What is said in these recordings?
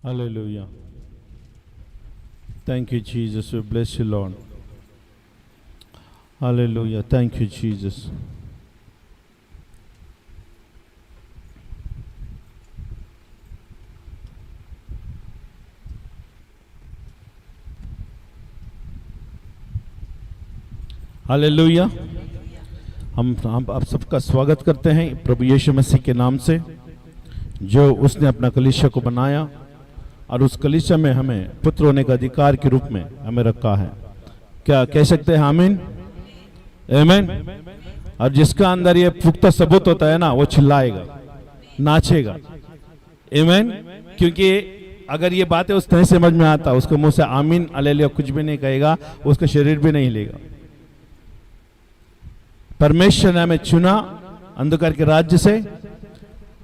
Hallelujah. Thank you, Jesus. We bless you, Lord. Hallelujah. Thank you, Jesus. Hallelujah. हम आप सबका स्वागत करते हैं प्रभु यीशु मसीह के नाम से, जो उसने अपना कलीसिया को बनाया और उस कलीसिया में हमें पुत्र होने का अधिकार के रूप में हमें रखा है। क्या कह सकते हैं आमीन? आमीन। और जिसका अंदर ये पुख्ता सबूत होता है ना, वो चिल्लाएगा, नाचेगा। आमीन। क्योंकि अगर ये बातें उस नहीं समझ में आता, उसके मुंह से आमीन हालेलुया कुछ भी नहीं कहेगा, उसका शरीर भी नहीं हिलेगा। परमेश्वर ने हमें चुना अंधकार के राज्य से,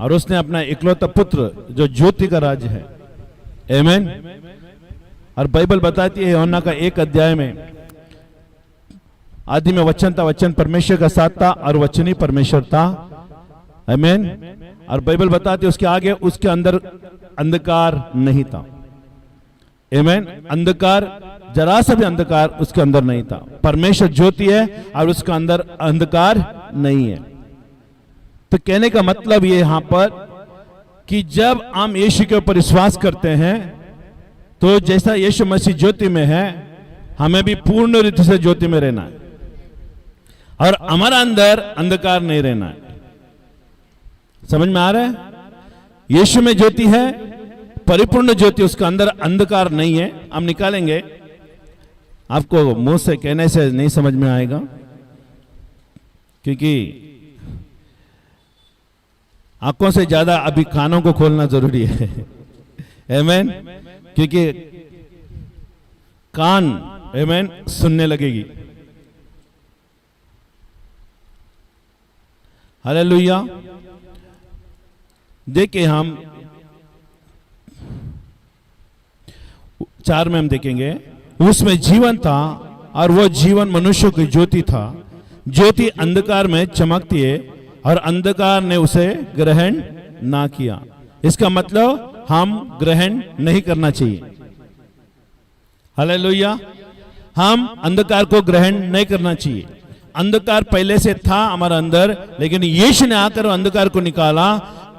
और उसने अपना इकलौता पुत्र जो ज्योति का राज्य है, आमीन। और बाइबल बताती है यूहन्ना का 1 अध्याय में, आदि में वचन था, वचन परमेश्वर का साथ था और वचन ही परमेश्वर था, आमीन। और बाइबल बताती है उसके आगे उसके अंदर अंधकार नहीं था, आमीन। अंधकार, जरा सा भी अंधकार उसके अंदर नहीं था। परमेश्वर ज्योति है और उसके अंदर अंधकार नहीं है। तो कहने का मतलब ये यहां पर कि जब हम यीशु के ऊपर विश्वास करते हैं, तो जैसा यीशु मसीह ज्योति में है, हमें भी पूर्ण रीति से ज्योति में रहना है और हमारा अंदर अंधकार नहीं रहना है। समझ में आ रहा है? यीशु में ज्योति है, परिपूर्ण ज्योति, उसका अंदर अंधकार नहीं है। हम निकालेंगे, आपको मुंह से कहने से नहीं समझ में आएगा, क्योंकि आंखों से ज्यादा अभी कानों को खोलना जरूरी है, आमीन। क्योंकि कान, आमीन, सुनने लगेगी। हालेलुया। देखिए, हम 4 में हम देखेंगे, उसमें जीवन था और वो जीवन मनुष्यों की ज्योति था। ज्योति अंधकार में चमकती है और अंधकार ने उसे ग्रहण ना किया। इसका मतलब हम ग्रहण नहीं करना चाहिए। हालेलुया। हम अंधकार को ग्रहण नहीं करना चाहिए। अंधकार पहले से था हमारा अंदर, लेकिन यीशु ने आकर अंधकार को निकाला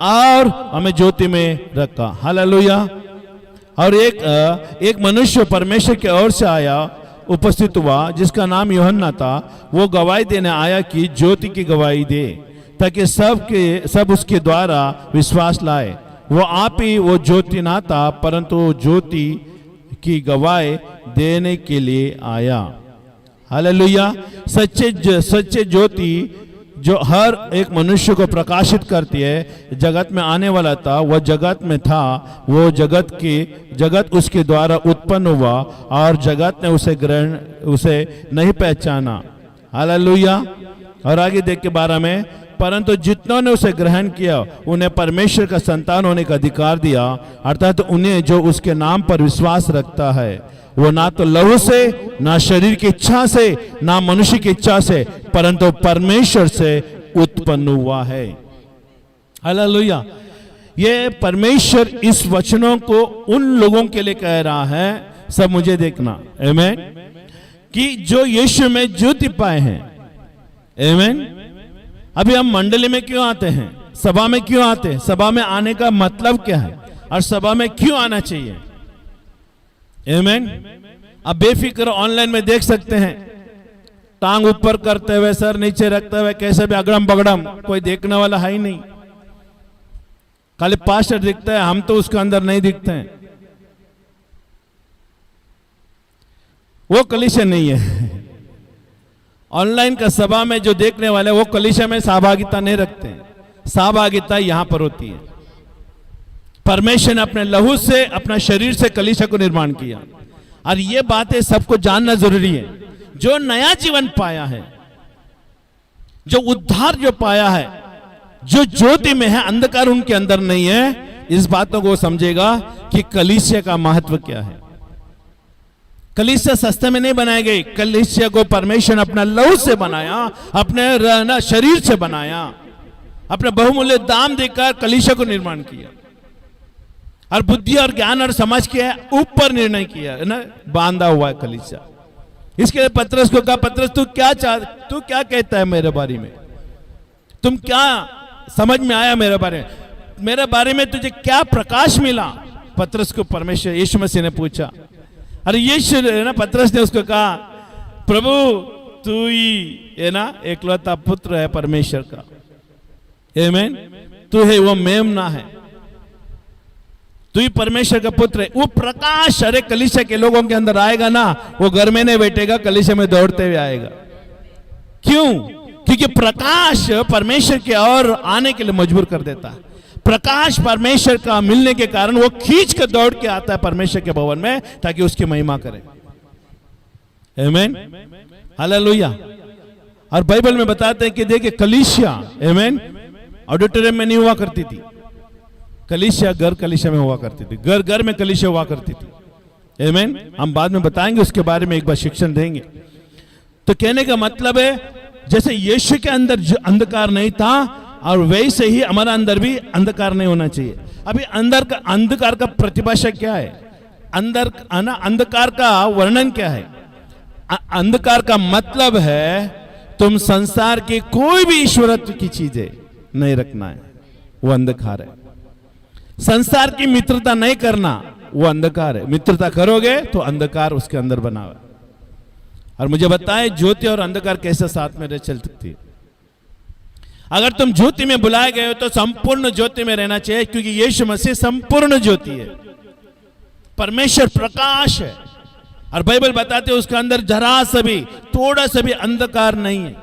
और हमें ज्योति में रखा। हालेलुया। और एक मनुष्य परमेश्वर की ओर से आया, उपस्थित हुआ, जिसका नाम यूहन्ना था। वो गवाही देने आया कि ज्योति की गवाही दे, ताकि सब उसके द्वारा विश्वास लाए। वो आप ही वो ज्योति ना था, परंतु ज्योति की गवाही देने के लिए आया। हालेलुया। सच्चे ज्योति जो हर एक मनुष्य को प्रकाशित करती है, जगत में आने वाला था, वह जगत में था, वो जगत उसके द्वारा उत्पन्न हुआ और जगत ने उसे नहीं पहचाना। हालेलुया। और आगे देख के 12 में, परंतु जितनों ने उसे ग्रहण किया, उन्हें परमेश्वर का संतान होने का अधिकार दिया, अर्थात उन्हें जो उसके नाम पर विश्वास रखता है। वो ना तो लहू से, ना शरीर की इच्छा से, ना मनुष्य की इच्छा से, परंतु परमेश्वर से उत्पन्न हुआ है। हालेलुया। ये परमेश्वर इस वचनों को उन लोगों के लिए कह रहा है, सब मुझे देखना, आमीन, कि जो यीशु में ज्योति पाए हैं, आमीन। अभी हम मंडली में क्यों आते हैं? सभा में क्यों आते हैं? सभा में आने का मतलब क्या है और सभा में क्यों आना चाहिए? आमीन। अब बेफिक्र ऑनलाइन में देख सकते हैं, टांग ऊपर करते हुए, सर नीचे रखते हुए, कैसे भी अगड़म बगड़म, कोई देखने वाला है ही नहीं। खाली पास्टर दिखता है, हम तो उसके अंदर नहीं दिखते हैं। वो कलीसिया नहीं है। ऑनलाइन का सभा में जो देखने वाले, वो कलीसिया में सहभागिता नहीं रखते हैं। सहभागिता यहां पर होती है। परमेश्वर ने अपने लहू से, अपना शरीर से कलीसिया को निर्माण किया, और ये बातें सबको जानना जरूरी है। जो नया जीवन पाया है, जो उद्धार जो पाया है, जो ज्योति में है, अंधकार उनके अंदर नहीं है, इस बातों को समझेगा कि कलीसिया का महत्व क्या है। कलीसिया सस्ते में नहीं बनाई गई। कलीसिया को परमेश्वर ने अपना लहू से बनाया, अपने शरीर से बनाया, अपने बहुमूल्य दाम देकर कलीसिया को निर्माण किया। और बुद्धि और ज्ञान और समझ के ऊपर निर्णय किया है ना, बांधा हुआ है कलीसिया। इसके लिए पतरस को कहा, पतरस तू क्या कहता है मेरे बारे में, तुम क्या समझ में आया मेरे बारे में तुझे क्या प्रकाश मिला? पतरस को परमेश्वर यीशु मसीह ने पूछा। अरे यीशु ना, पतरस ने उसको कहा, प्रभु तू ही है ना एकलौता पुत्र है परमेश्वर का, आमीन, तू है वो मेमना है, तू ही परमेश्वर का पुत्र है। वो प्रकाश अरे कलीसिया के लोगों के अंदर आएगा ना, वो घर में नहीं बैठेगा, कलीसिया में दौड़ते हुए आएगा। क्यों? क्योंकि प्रकाश परमेश्वर के और आने के लिए मजबूर कर देता है। प्रकाश परमेश्वर का मिलने के कारण वो खींच कर दौड़ के आता है परमेश्वर के भवन में, ताकि उसकी महिमा करे। आमीन, हालेलुया। और बाइबल में बताते हैं कि देखिए कलीसिया, आमीन, ऑडिटोरियम में नहीं हुआ करती थी, कलीसिया कलीसिया में हुआ करती थी, घर में कलीसिया हुआ करती थी। आमीन, हम बाद में बताएंगे उसके बारे में, एक बार शिक्षण देंगे। तो कहने का मतलब है जैसे यीशु के अंदर जो अंधकार नहीं था, और वैसे ही हमारा अंदर भी अंधकार नहीं होना चाहिए। अभी अंधकार का प्रतिभाषा क्या है? अंधकार का वर्णन क्या है? अंधकार का मतलब है तुम संसार की कोई भी ईश्वरत्व की चीजें नहीं रखना है, वो अंधकार है। संसार की मित्रता नहीं करना, वो अंधकार है। मित्रता करोगे तो अंधकार उसके अंदर बना हुआ। और मुझे बताएं ज्योति और अंधकार कैसे साथ में रह चल सकती है? अगर तुम ज्योति में बुलाए गए हो तो संपूर्ण ज्योति में रहना चाहिए, क्योंकि यीशु मसीह संपूर्ण ज्योति है, परमेश्वर प्रकाश है। और बाइबल बताते हैं उसके अंदर जरा सा भी, थोड़ा सा भी अंधकार नहीं है।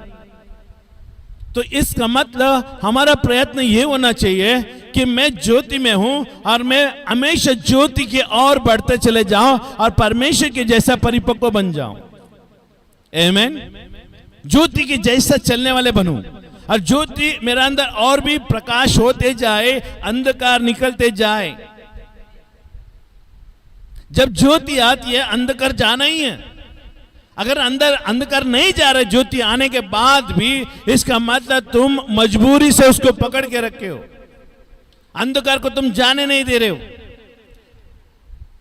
तो इसका मतलब हमारा प्रयत्न यह होना चाहिए कि मैं ज्योति में हूं और मैं हमेशा ज्योति की ओर बढ़ते चले जाऊं और परमेश्वर के जैसा परिपक्व बन जाऊं। आमीन, ज्योति के जैसा चलने वाले बनूं, और ज्योति मेरे अंदर और भी प्रकाश होते जाए, अंधकार निकलते जाए। जब ज्योति आती है अंधकार जाना ही है। अगर अंदर अंधकार नहीं जा रहा ज्योति आने के बाद भी, इसका मतलब तुम मजबूरी से उसको पकड़ के रखे हो, अंधकार को तुम जाने नहीं दे रहे हो।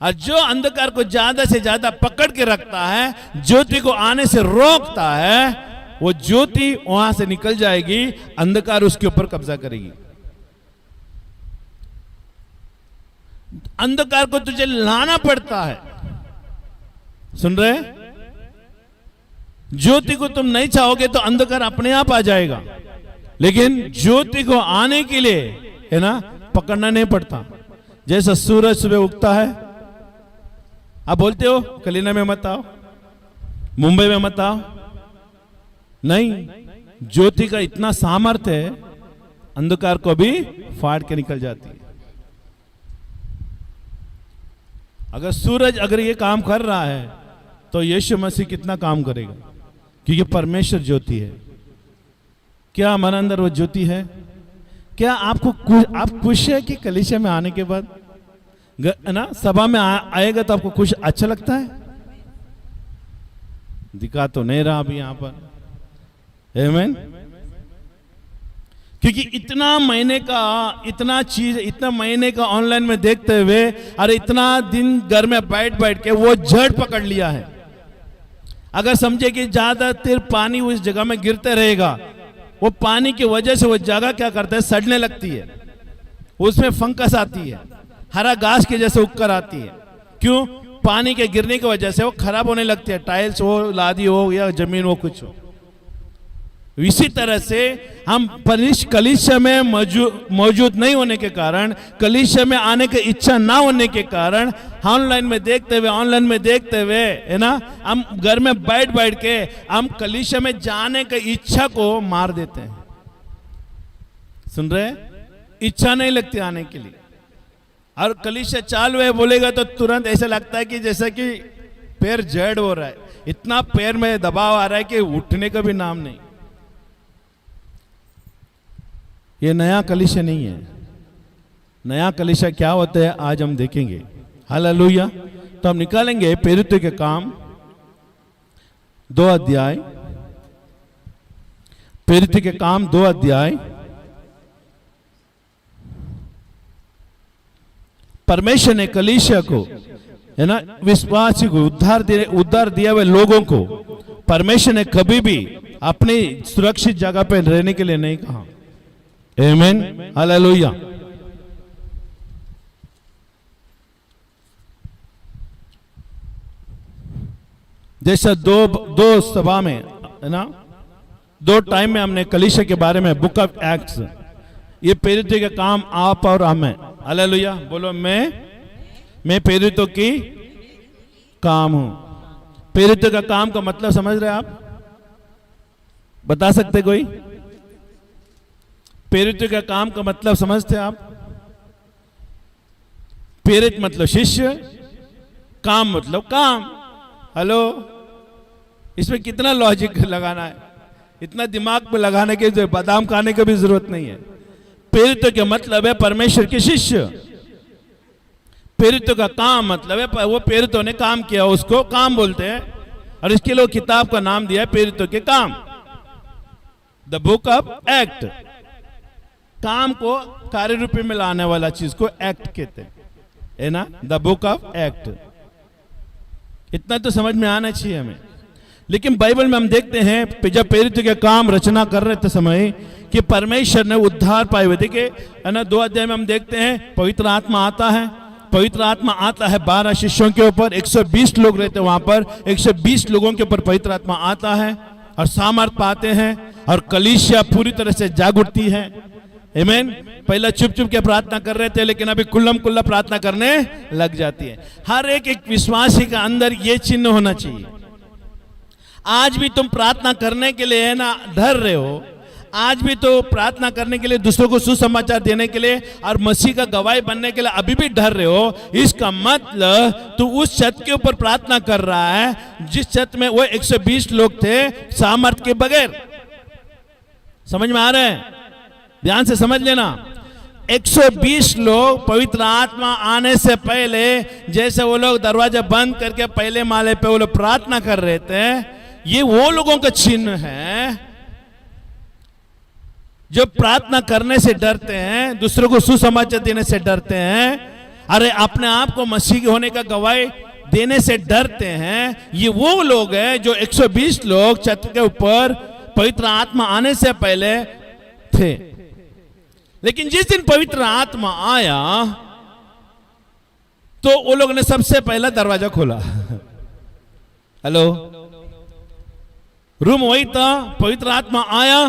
और जो अंधकार को ज्यादा से ज्यादा पकड़ के रखता है, ज्योति को आने से रोकता है, वो ज्योति वहां से निकल जाएगी, अंधकार उसके ऊपर कब्जा करेगी। अंधकार को तुझे लाना पड़ता है, सुन रहे? ज्योति को तुम नहीं चाहोगे तो अंधकार अपने आप आ जाएगा, लेकिन ज्योति को आने के लिए है ना पकड़ना नहीं पड़ता। जैसा सूरज सुबह उगता है, आप बोलते हो कलीना में मत आओ, मुंबई में मत आओ, नहीं, ज्योति का इतना सामर्थ्य है, अंधकार को भी फाड़ के निकल जाती है। अगर सूरज अगर ये काम कर रहा है तो यीशु मसीह कितना काम करेगा, क्योंकि परमेश्वर ज्योति है। क्या हमारे अंदर वो ज्योति है? क्या आप खुश है कि कलीसिया में आने के बाद ना सभा में आएगा तो आपको कुछ अच्छा लगता है? दिखा तो नहीं रहा अभी यहां पर, आमीन। क्योंकि इतना महीने का ऑनलाइन में देखते हुए और इतना दिन घर में बैठ के वो जड़ पकड़ लिया है। अगर समझे कि ज्यादातर पानी उस जगह में गिरते रहेगा, वो पानी की वजह से वो जगह क्या करता है, सड़ने लगती है, उसमें फंगस आती है, हरा घास के जैसे उगकर आती है। क्यों? पानी के गिरने की वजह से वो खराब होने लगती है, टाइल्स हो, लादी हो या जमीन हो, कुछ हो। इसी तरह से हम कलीसिया में मौजूद नहीं होने के कारण, कलीसिया में आने की इच्छा ना होने के कारण, ऑनलाइन में देखते हुए है ना, हम घर में बैठ के हम कलीसिया में जाने की इच्छा को मार देते हैं। सुन रहे? इच्छा नहीं लगती आने के लिए। और कलीसिया चालू है बोलेगा तो तुरंत ऐसा लगता है कि जैसा कि पैर जड़ हो रहा है, इतना पैर में दबाव आ रहा है कि उठने का भी नाम नहीं। ये नया कलीसिया नहीं है। नया कलीसिया क्या होता है आज हम देखेंगे। हालेलुया। तो हम निकालेंगे प्रेरितों के काम 2 अध्याय, प्रेरितों के काम 2 अध्याय परमेश्वर ने कलीसिया को, है ना, विश्वासी को, उद्धार दिया हुए लोगों को परमेश्वर ने कभी भी अपनी सुरक्षित जगह पे रहने के लिए नहीं कहा। आमीन, हालेलुया। जैसा दो सभा में, है ना, 2 टाइम में हमने कलीसिया के बारे में बुक ऑफ एक्ट्स, ये प्रेरितों के काम आप और हम है। हालेलुया, बोलो मैं प्रेरितों की काम हूं। प्रेरितों का काम का मतलब समझ रहे आप? बता सकते कोई? प्रेरितों का काम का मतलब समझते आप? प्रेरित मतलब शिष्य, काम मतलब काम। हेलो, इसमें कितना लॉजिक लगाना है, इतना दिमाग में लगाने के, बादाम खाने की भी जरूरत नहीं है। प्रेरितों के मतलब है परमेश्वर के शिष्य। प्रेरितों का काम मतलब है वो प्रेरितों ने काम किया, उसको काम बोलते हैं, और इसके लिए किताब का नाम दिया है प्रेरितों के काम, द बुक ऑफ एक्ट। काम को कार्य रूप में लाने वाला चीज को एक्ट कहते हैं, है ना, द बुक ऑफ एक्ट। इतना तो समझ में आना चाहिए हमें। लेकिन बाइबल में हम देखते हैं जब प्रेरितों के काम रचना कर रहे थे समय कि परमेश्वर ने उद्धार पाए हुए, देखिए, है ना, 2 अध्याय में हम देखते हैं पवित्र आत्मा आता है। पवित्र आत्मा आता है 12 शिष्यों के ऊपर, 120 लोग रहते वहां पर, 120 लोगों के ऊपर पवित्र आत्मा आता है और सामर्थ पाते हैं, और कलीसिया पूरी तरह से जाग उठती है। आमीन। पहले चुप चुप के प्रार्थना कर रहे थे, लेकिन अभी कुल्लम कुल्ला प्रार्थना करने लग जाती है। हर एक विश्वासी का अंदर ये चिन्ह होना चाहिए। आज भी तुम प्रार्थना करने के लिए, है ना, डर रहे हो, आज भी तो प्रार्थना करने के लिए, दूसरों को सुसमाचार देने के लिए और मसीह का गवाही बनने के लिए अभी भी डर रहे हो, इसका मतलब तू उस छत के ऊपर प्रार्थना कर रहा है जिस छत में वो 120 लोग थे सामर्थ के बगैर। समझ में आ रहा है? ध्यान से समझ लेना। 120 लोग पवित्र आत्मा आने से पहले, जैसे वो लोग दरवाजा बंद करके पहले माले पे वो लोग प्रार्थना कर रहे थे, ये वो लोगों का चिन्ह है जो प्रार्थना करने से डरते हैं, दूसरों को सुसमाचार देने से डरते हैं, अरे अपने आप को मसीह के होने का गवाही देने से डरते हैं। ये वो लोग हैं जो 120 लोग छत के ऊपर पवित्र आत्मा आने से पहले थे। लेकिन जिस दिन पवित्र आत्मा आया तो वो लोग ने सबसे पहला दरवाजा खोला। हेलो, रूम वही था, पवित्र आत्मा आया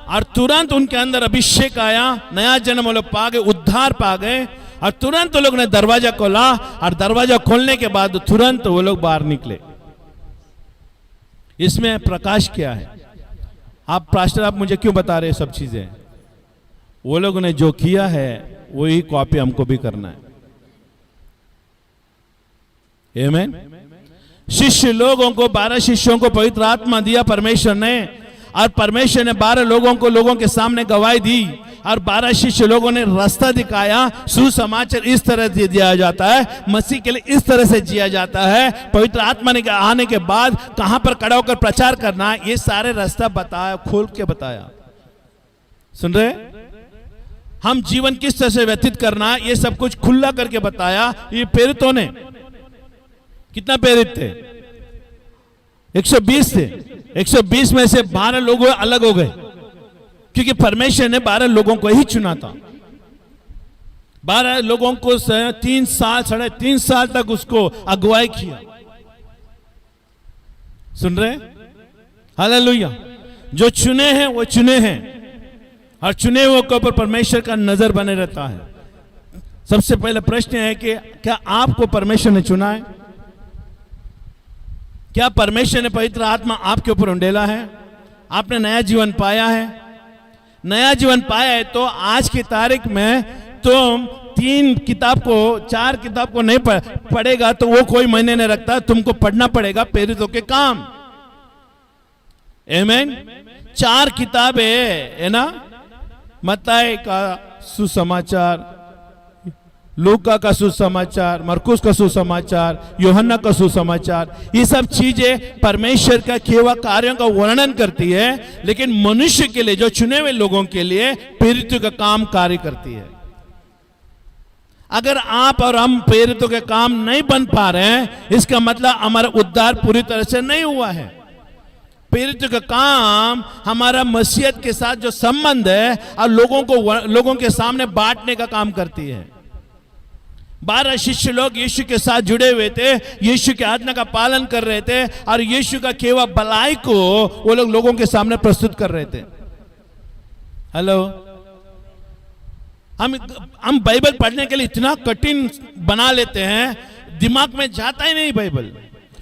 और तुरंत उनके अंदर अभिषेक आया, नया जन्म वो लोग पा गए, उद्धार पा गए, और तुरंत वो लोग ने दरवाजा खोला, और दरवाजा खोलने के बाद तुरंत वो लोग बाहर निकले। इसमें प्रकाश क्या है? आप पास्टर, आप मुझे क्यों बता रहे हैं सब चीजें? वो लोगों ने जो किया है वही कॉपी हमको भी करना है। आमीन। शिष्य लोगों को, 12 शिष्यों को पवित्र आत्मा दिया परमेश्वर ने, और परमेश्वर ने 12 लोगों को लोगों के सामने गवाही दी, और 12 शिष्य लोगों ने रास्ता दिखाया। सुसमाचार इस तरह से दिया जाता है, मसीह के लिए इस तरह से जिया जाता है, पवित्र आत्मा ने आने के बाद कहां पर खड़ा होकर प्रचार करना, ये सारे रास्ता बताया, खोल के बताया। सुन रहे? हम जीवन किस तरह से व्यतीत करना, ये सब कुछ खुला करके बताया। ये प्रेरितों ने, कितना प्रेरित थे? 120 थे। 120 में से 12 लोग अलग हो गए, क्योंकि परमेश्वर ने 12 लोगों को ही चुना था। 12 लोगों को 3 साल, 3.5 साल तक उसको अगुवाई किया। सुन रहे? हालेलुया। जो चुने हैं वो चुने हैं, और चुने हुए के ऊपर परमेश्वर का नजर बने रहता है। सबसे पहले प्रश्न है कि क्या आपको परमेश्वर ने चुना है? क्या परमेश्वर ने पवित्र आत्मा आपके ऊपर उंडेला है? आपने नया जीवन पाया है? नया जीवन पाया है तो आज की तारीख में तुम 3 किताब को, 4 किताब को नहीं पढ़ेगा तो वो कोई मायने नहीं रखता। तुमको पढ़ना पड़ेगा प्रेरितों के काम। आमीन। 4 किताबें, है ना, मत्ती का सुसमाचार, लूका का सुसमाचार, मरकुस का सुसमाचार, यूहन्ना का सुसमाचार, ये सब चीजें परमेश्वर का किए हुए कार्यों का वर्णन करती है, लेकिन मनुष्य के लिए, जो चुने हुए लोगों के लिए प्रेरितों का काम कार्य करती है। अगर आप और हम प्रेरितों के काम नहीं बन पा रहे हैं, इसका मतलब हमारा उद्धार पूरी तरह से नहीं हुआ है। प्रेरितों का काम हमारा मसीहत के साथ जो संबंध है और लोगों के सामने बांटने का काम करती है। 12 शिष्य लोग यीशु के साथ जुड़े हुए थे, यीशु की आज्ञा का पालन कर रहे थे और यीशु का केवल भलाई को वो लोग लोगों के सामने प्रस्तुत कर रहे थे। हेलो, हम बाइबल पढ़ने के लिए इतना कठिन बना लेते हैं, दिमाग में जाता ही नहीं। बाइबल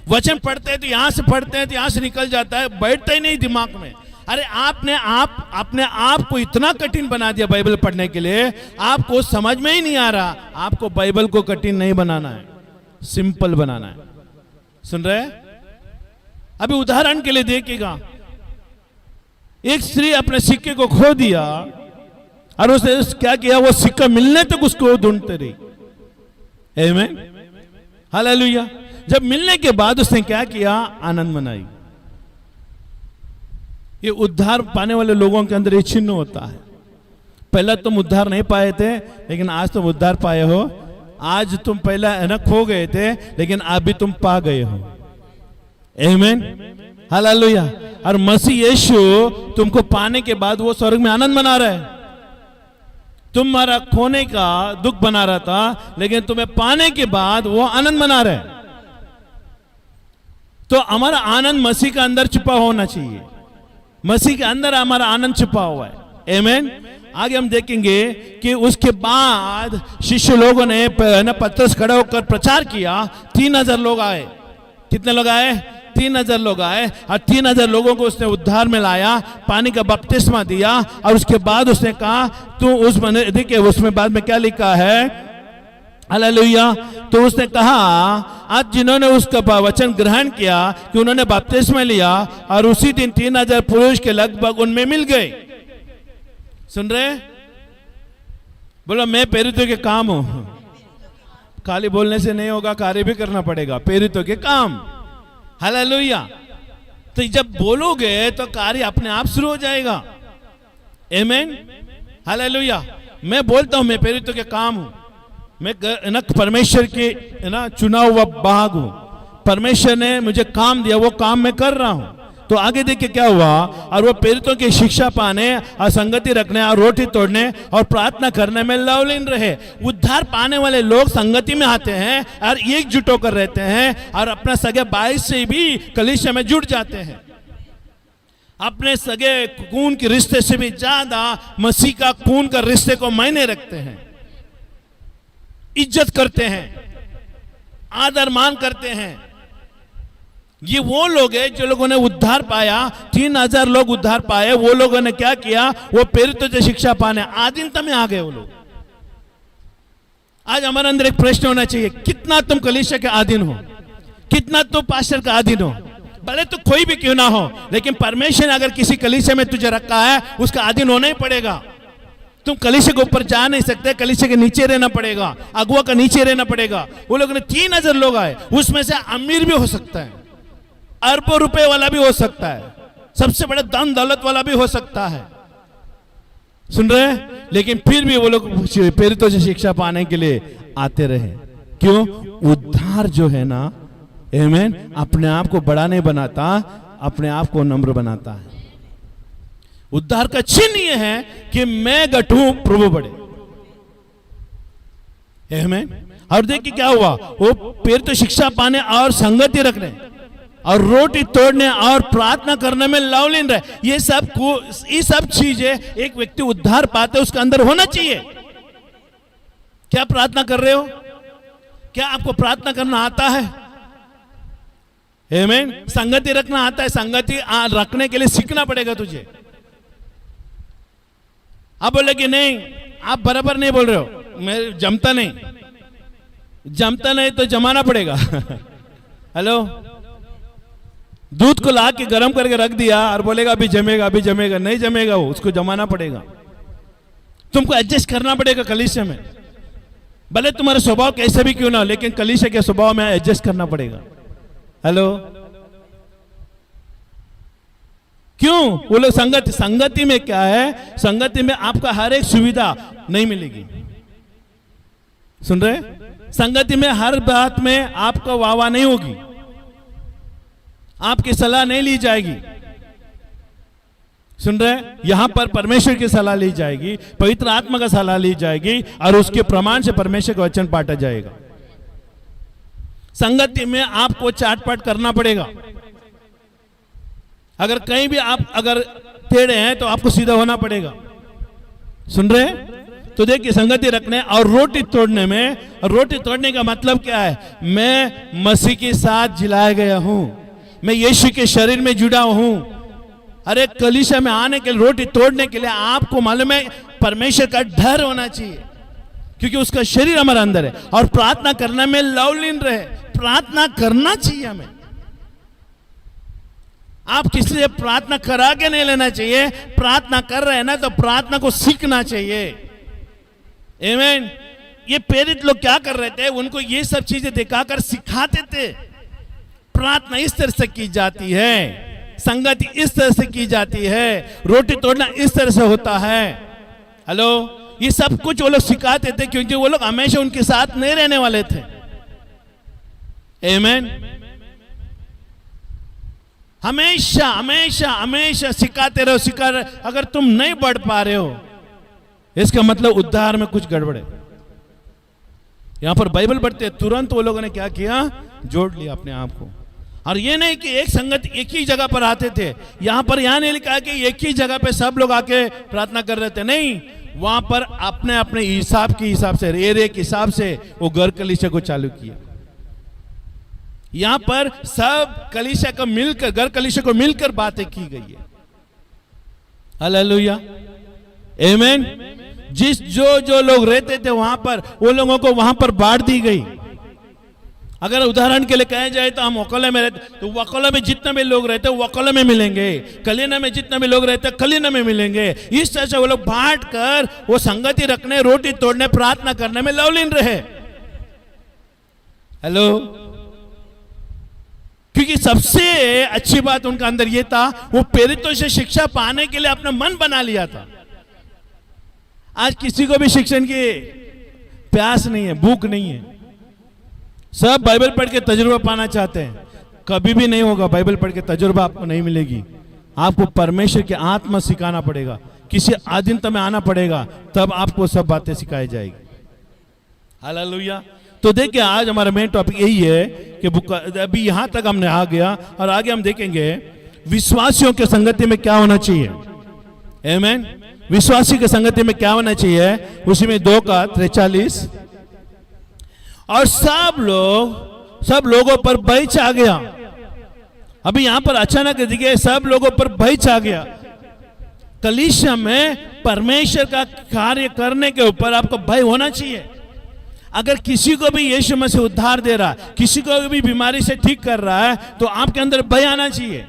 वचन पढ़ते हैं तो यहां से पढ़ते हैं तो यहां से निकल जाता है, बैठता ही नहीं दिमाग में। अरे अपने आप को इतना कठिन बना दिया बाइबल पढ़ने के लिए, आपको समझ में ही नहीं आ रहा। आपको बाइबल को कठिन नहीं बनाना है, सिंपल बनाना है। सुन रहे? अभी उदाहरण के लिए देखिएगा, एक स्त्री अपने सिक्के को खो दिया और उसने क्या किया, वो सिक्का मिलने तक उसको ढूंढते रही। आमीन, हालेलुया। जब मिलने के बाद उसने क्या किया, आनंद मनाई। ये उद्धार पाने वाले लोगों के अंदर ये चिन्ह होता है। पहले तुम उद्धार नहीं पाए थे, लेकिन आज तुम उद्धार पाए हो। आज तुम पहले है ना खो गए थे, लेकिन आज भी तुम पा गए हो। आमीन, हालेलुया। और मसीह यीशु तुमको पाने के बाद वो स्वर्ग में आनंद मना रहा है। तुम्हारा खोने का दुख बना रहा था, लेकिन तुम्हें पाने के बाद वो आनंद मना रहा है। तो हमारा आनंद मसीह का अंदर छुपा होना चाहिए। मसीह के अंदर हमारा आनंद छुपा हुआ है। आमीन। आगे हम देखेंगे कि उसके बाद शिष्य लोगों ने पतरस खड़ा होकर प्रचार किया। 3000 लोग आए। कितने लोग आए? 3000 लोग आए और 3000 लोगों को उसने उद्धार में लाया, पानी का बपतिस्मा दिया। और उसके बाद उसने कहा तू देखिए उसमें बाद में क्या लिखा है, हालेलुया। तो उसने कहा आज जिन्होंने उसका वचन ग्रहण किया कि उन्होंने बपतिस्मा लिया और उसी दिन 3000 पुरुष के लगभग उनमें मिल गए। सुन रहे? बोलो मैं प्रेरितों के काम हूं। खाली बोलने से नहीं होगा, कार्य भी करना पड़ेगा। प्रेरितों के काम, हालेलुया। तो जब बोलोगे तो कार्य अपने आप शुरू हो जाएगा। आमीन, हालेलुया। मैं बोलता हूं मैं प्रेरितों के काम हूं, मैं ना परमेश्वर के ना चुना हुआ भाग हूं। परमेश्वर ने मुझे काम दिया, वो काम मैं कर रहा हूं। तो आगे देखिए क्या हुआ, और वो प्रेरितों की शिक्षा पाने और संगति रखने और रोटी तोड़ने और प्रार्थना करने में लवलीन रहे। उद्धार पाने वाले लोग संगति में आते हैं और एकजुट होकर रहते हैं और अपने सगे भाई से भी कलीसिया में जुड़ जाते हैं। अपने सगे खून के रिश्ते से भी ज्यादा मसीह का खून का रिश्ते को मायने रखते हैं, इज्जत करते हैं, आदर मान करते हैं। ये वो लोग हैं जो लोगों ने उद्धार पाया। 3000 लोग उद्धार पाए। वो लोगों ने क्या किया, वो प्रेरितों से शिक्षा पाने आधीनता में आ गए वो लोग। आज हमारे अंदर एक प्रश्न होना चाहिए, कितना तुम कलीसिया के अधीन हो, कितना तुम पास्टर का अधीन हो। भले तो कोई भी क्यों ना हो, लेकिन परमेश्वर ने अगर किसी कलीसिया में तुझे रखा है, उसका अधीन होना ही पड़ेगा। तुम कलीसिया के ऊपर जा नहीं सकते, कलीसिया के नीचे रहना पड़ेगा, अगुआ का नीचे रहना पड़ेगा। वो लोगों ने 3000 लोग आए, उसमें से अमीर भी हो सकता है, अरबों रुपए वाला भी हो सकता है, सबसे बड़े धन दौलत वाला भी हो सकता है। सुन रहे हैं? लेकिन फिर भी वो लोग प्रेरितों से शिक्षा पाने के लिए आते रहे। क्यों? उद्धार जो है ना, आमीन, अपने आप को बड़ा नहीं बनाता, अपने आप को नम्र बनाता है। उद्धार का चिन्ह यह है कि मैं घटूं प्रभु बढ़े। आमीन। और देखिए क्या हुआ, वो प्रेरित शिक्षा पाने और संगति रखने और रोटी तोड़ने और प्रार्थना करने में लवलीन रहे। ये सब चीजें एक व्यक्ति उद्धार पाते उसके अंदर होना चाहिए। क्या प्रार्थना कर रहे हो? क्या आपको प्रार्थना करना आता है? आमीन। संगति रखना आता है? संगति रखने के लिए सीखना पड़ेगा तुझे। आप बोले कि नहीं, आप बराबर नहीं बोल रहे हो, मैं जमता नहीं तो जमाना पड़ेगा। हेलो, दूध को ला के गर्म करके रख दिया और बोलेगा अभी जमेगा, नहीं जमेगा, वो उसको जमाना पड़ेगा। तुमको एडजस्ट करना पड़ेगा कलीसिया में। भले तुम्हारा स्वभाव कैसे भी क्यों ना हो, लेकिन कलीसिया के स्वभाव में एडजस्ट करना पड़ेगा। हेलो, क्यों? वो लोग संगति में क्या है, संगति में आपका हर एक सुविधा नहीं मिलेगी। सुन रहे? संगति में हर बात में आपको वाह नहीं होगी, आपकी सलाह नहीं ली जाएगी। सुन रहे? यहां पर परमेश्वर की सलाह ली जाएगी, पवित्र आत्मा का सलाह ली जाएगी और उसके प्रमाण से परमेश्वर का वचन बांटा जाएगा। संगति में आपको चाटपाट करना पड़ेगा। अगर कहीं भी आप अगर टेढ़े हैं तो आपको सीधा होना पड़ेगा। सुन रहे? तो देखिए, संगति रखने और रोटी तोड़ने में, रोटी तोड़ने का मतलब क्या है? मैं मसीह के साथ जिलाया गया हूं, मैं यीशु के शरीर में जुड़ा हूं। अरे कलीसिया में आने के लिए, रोटी तोड़ने के लिए आपको मालूम है परमेश्वर का डर होना चाहिए, क्योंकि उसका शरीर हमारे अंदर है। और प्रार्थना करने में लवलीन रहे, प्रार्थना करना चाहिए हमें। आप किसी से प्रार्थना करा के नहीं लेना चाहिए, प्रार्थना कर रहे हैं ना तो प्रार्थना को सीखना चाहिए। आमीन। ये प्रेरित लोग क्या कर रहे थे? उनको ये सब चीजें दिखाकर सिखाते थे। प्रार्थना इस तरह से की जाती है, संगति इस तरह से की जाती है, रोटी तोड़ना इस तरह से होता है। हेलो, ये सब कुछ वो लोग सिखाते थे, क्योंकि वो लोग हमेशा उनके साथ नहीं रहने वाले थे। आमीन। हमेशा हमेशा हमेशा सिखाते रहो, सिखा रहे। अगर तुम नहीं बढ़ पा रहे हो, इसका मतलब उद्धार में कुछ गड़बड़ है। यहां पर बाइबल पढ़ते तुरंत वो लोगों ने क्या किया? जोड़ लिया अपने आप को। और ये नहीं कि एक संगत एक ही जगह पर आते थे। यहां पर यहां नहीं लिखा कि एक ही जगह पे सब लोग आके प्रार्थना कर रहे थे, नहीं, वहां पर अपने अपने हिसाब के हिसाब से, एरिया के हिसाब से वो घर कलीसिया को चालू किया। यहां पर सब कलीसिया को मिलकर, घर कलीसिया को मिलकर बातें की गई है। हालेलुया, आमीन। जिस जो लोग रहते थे वहां पर, वो लोगों को वहां पर बांट दी गई। अगर उदाहरण के लिए कहा जाए तो हम वकोला में रहते, तो वकोला में जितने भी लोग रहते वकोला में मिलेंगे, कलीना में जितने भी लोग रहते कलीना में मिलेंगे। इस तरह से वो लोग बांट कर वो संगति रखने, रोटी तोड़ने, प्रार्थना करने में लवलीन रहे। हेलो, क्योंकि सबसे अच्छी बात उनका अंदर यह था, वो प्रेरितों से शिक्षा पाने के लिए अपना मन बना लिया था। आज किसी को भी शिक्षण की प्यास नहीं है, भूख नहीं है। सब बाइबल पढ़ के तजुर्बा पाना चाहते हैं, कभी भी नहीं होगा। बाइबल पढ़ के तजुर्बा आपको नहीं मिलेगी। आपको परमेश्वर की आत्मा सिखाना पड़ेगा, किसी आधीनता में आना पड़ेगा, तब आपको सब बातें सिखाई जाएगी। हालेलुया। तो देखिए, आज हमारा मेन टॉपिक यही है कि अभी यहां तक हमने आ गया और आगे हम देखेंगे विश्वासियों के संगति में क्या होना चाहिए। आमीन। विश्वासी के संगति में क्या होना चाहिए? उसी में 2:43, और सब लोगों पर भय छा गया। अभी यहां पर अचानक देखिए, सब लोगों पर भय छा गया। कलीसिया में परमेश्वर का कार्य करने के ऊपर आपको भय होना चाहिए। अगर किसी को भी यीशु मसीह उद्धार दे रहा है, किसी को भी बीमारी से ठीक कर रहा है, तो आपके अंदर भय आना चाहिए।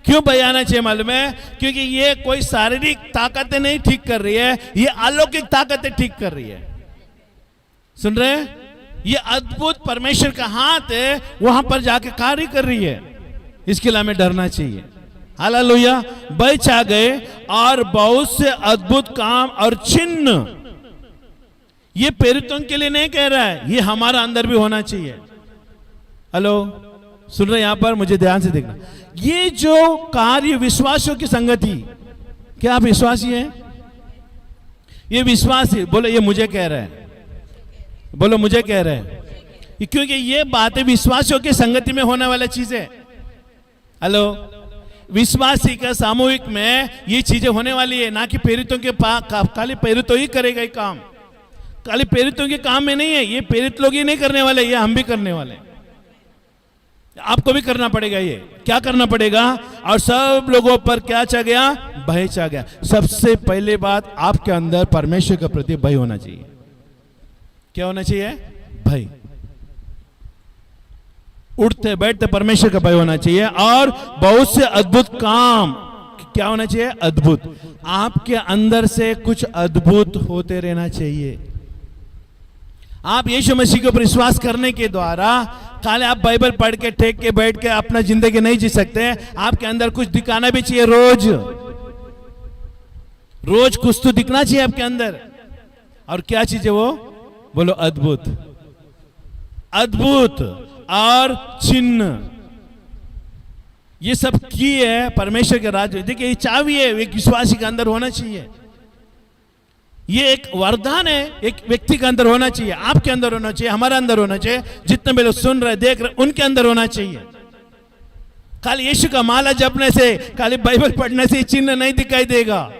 क्यों भय आना चाहिए मालूम है? क्योंकि ये कोई शारीरिक ताकतें नहीं ठीक कर रही है, ये अलौकिक ताकतें ठीक कर रही है। सुन रहे हैं? ये अद्भुत परमेश्वर का हाथ है, वहां पर जाके कार्य कर रही है। इसके लिए हमें डरना चाहिए। हालेलुया। भय छा गए और बहुत से अद्भुत काम और चिन्ह। ये प्रेरितों के लिए नहीं कह रहा है, ये हमारा अंदर भी होना चाहिए। हेलो, सुन रहे? यहां पर मुझे ध्यान से देखना। ये जो कार्य विश्वासियों की संगति, क्या आप विश्वासी हैं? ये विश्वासी बोलो, ये मुझे कह रहा है, बोलो मुझे कह रहे हैं, क्योंकि ये बातें विश्वासियों की संगति में होने वाली चीजें। हेलो, विश्वासी का सामूहिक में ये चीजें होने वाली है, ना कि प्रेरितों के खाली प्रेरितों ही करेगा ये काम। खाली प्रेरितों के काम में नहीं है, ये प्रेरित लोग ही नहीं करने वाले, ये हम भी करने वाले। आपको भी करना पड़ेगा। ये क्या करना पड़ेगा? और सब लोगों पर क्या छा गया? भय छा गया। सबसे पहले बात, आपके अंदर परमेश्वर के प्रति भय होना चाहिए। क्या होना चाहिए? भय। उठते बैठते परमेश्वर का भय होना चाहिए। और बहुत से अद्भुत काम, क्या होना चाहिए? अद्भुत। आपके अंदर से कुछ अद्भुत होते रहना चाहिए। आप यीशु मसीह के ऊपर विश्वास करने के द्वारा खाली आप बाइबल पढ़ के टेक के बैठ के अपना जिंदगी नहीं जी सकते। आपके अंदर कुछ दिखाना भी चाहिए। रोज कुछ तो दिखना चाहिए आपके अंदर। और क्या चीज है वो? बोलो अद्भुत, अद्भुत और चिन्ह, ये सब की है परमेश्वर के राज्य। देखिए ये चाबी है, एक विश्वासी के अंदर होना चाहिए। ये एक वरदान है, एक व्यक्ति के अंदर होना चाहिए, आपके अंदर होना चाहिए, हमारे अंदर होना चाहिए, जितने भी लोग सुन रहे देख रहे उनके अंदर होना चाहिए। खाली यीशु का माला जपने से, खाली बाइबल पढ़ने से चिन्ह नहीं दिखाई देगा,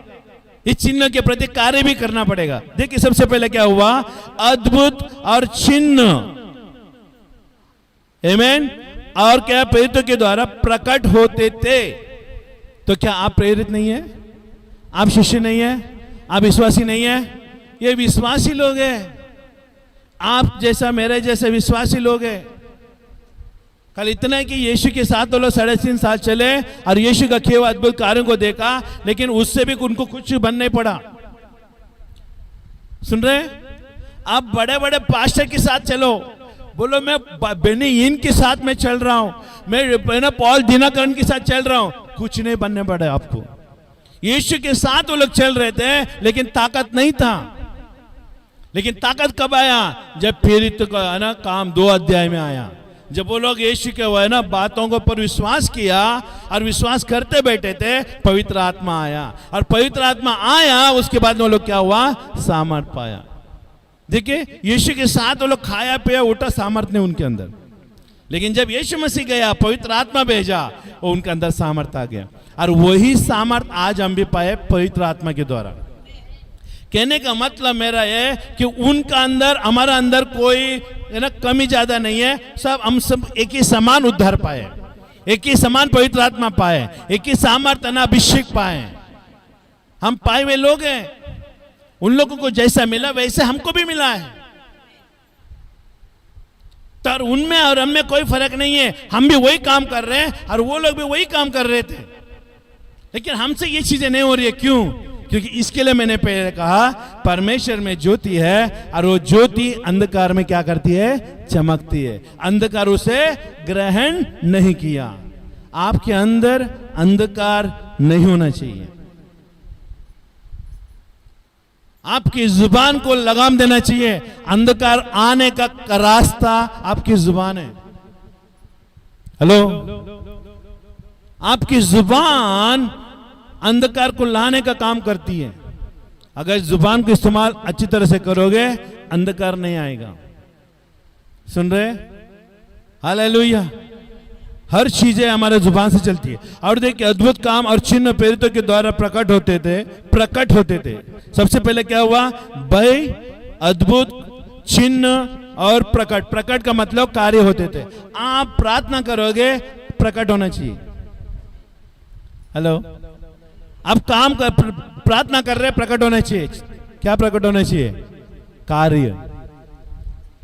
इस चिन्ह के प्रति कार्य भी करना पड़ेगा। देखिए सबसे पहले क्या हुआ, अद्भुत और चिन्ह, आमीन। और क्या प्रेरितों के द्वारा प्रकट होते थे। तो क्या आप प्रेरित नहीं है, आप शिष्य नहीं है, आप विश्वासी नहीं है? ये विश्वासी लोग हैं, आप जैसा मेरे जैसे विश्वासी लोग हैं। कल इतना है कि यीशु के साथ तो लोग 3.5 साल चले और यीशु का किए हुए अद्भुत कार्यों को देखा, लेकिन उससे भी उनको कुछ बन नहीं पड़ा। सुन रहे? आप बड़े बड़े पास्टर के साथ चलो, बोलो मैं बेनी इन के साथ में चल रहा हूं, मैं पॉल दिनाकरण के साथ चल रहा हूं, कुछ नहीं बनने पड़े आपको। यीशु के साथ वो लोग चल रहे थे, लेकिन ताकत नहीं था। लेकिन ताकत कब आया? जब प्रेरित का है ना काम 2 अध्याय में आया, जब वो लोग यीशु के वो है ना बातों को पर विश्वास किया और विश्वास करते बैठे थे, पवित्र आत्मा आया। और पवित्र आत्मा आया, उसके बाद वो लोग क्या हुआ, सामर्थ पाया। देखिए यीशु के साथ वो लोग खाया पिया उठा, सामर्थ नहीं उनके अंदर। लेकिन जब यीशु मसीह गया, पवित्र आत्मा भेजा, वो उनके अंदर सामर्थ आ गया। और वही सामर्थ आज हम भी पाए पवित्र आत्मा के द्वारा। कहने का मतलब मेरा ये कि उनका अंदर हमारा अंदर कोई है ना कमी ज्यादा नहीं है, सब हम सब एक ही समान उद्धार पाए, एक ही समान पवित्र आत्मा पाए, एक ही सामर्थ ना अभिषेक पाए। हम पाए हुए लोग हैं, उन लोगों को जैसा मिला वैसे हमको भी मिला है। तो उनमें और हम में कोई फर्क नहीं है, हम भी वही काम कर रहे हैं और वो लोग भी वही काम कर रहे थे, लेकिन हमसे ये चीजें नहीं हो रही है। क्यों? क्योंकि इसके लिए मैंने पहले कहा, परमेश्वर में ज्योति है और वो ज्योति अंधकार में क्या करती है, चमकती है। अंधकार उसे ग्रहण नहीं किया। आपके अंदर अंधकार नहीं होना चाहिए। आपकी जुबान को लगाम देना चाहिए। अंधकार आने का रास्ता आपकी जुबान है। हेलो, आपकी जुबान अंधकार को लाने का काम करती है। अगर जुबान का इस्तेमाल अच्छी तरह से करोगे, अंधकार नहीं आएगा। सुन रहे? हालेलुया। हर चीजें हमारे जुबान से चलती है। और देखिए अद्भुत काम और चिन्ह प्रेरितों के द्वारा प्रकट होते थे। सबसे पहले क्या हुआ, भय, अद्भुत, चिन्ह और प्रकट का मतलब कार्य होते थे। आप प्रार्थना करोगे, प्रकट होना चाहिए। हेलो, आप काम कर प्रार्थना कर रहे, प्रकट होना चाहिए। क्या प्रकट होना चाहिए?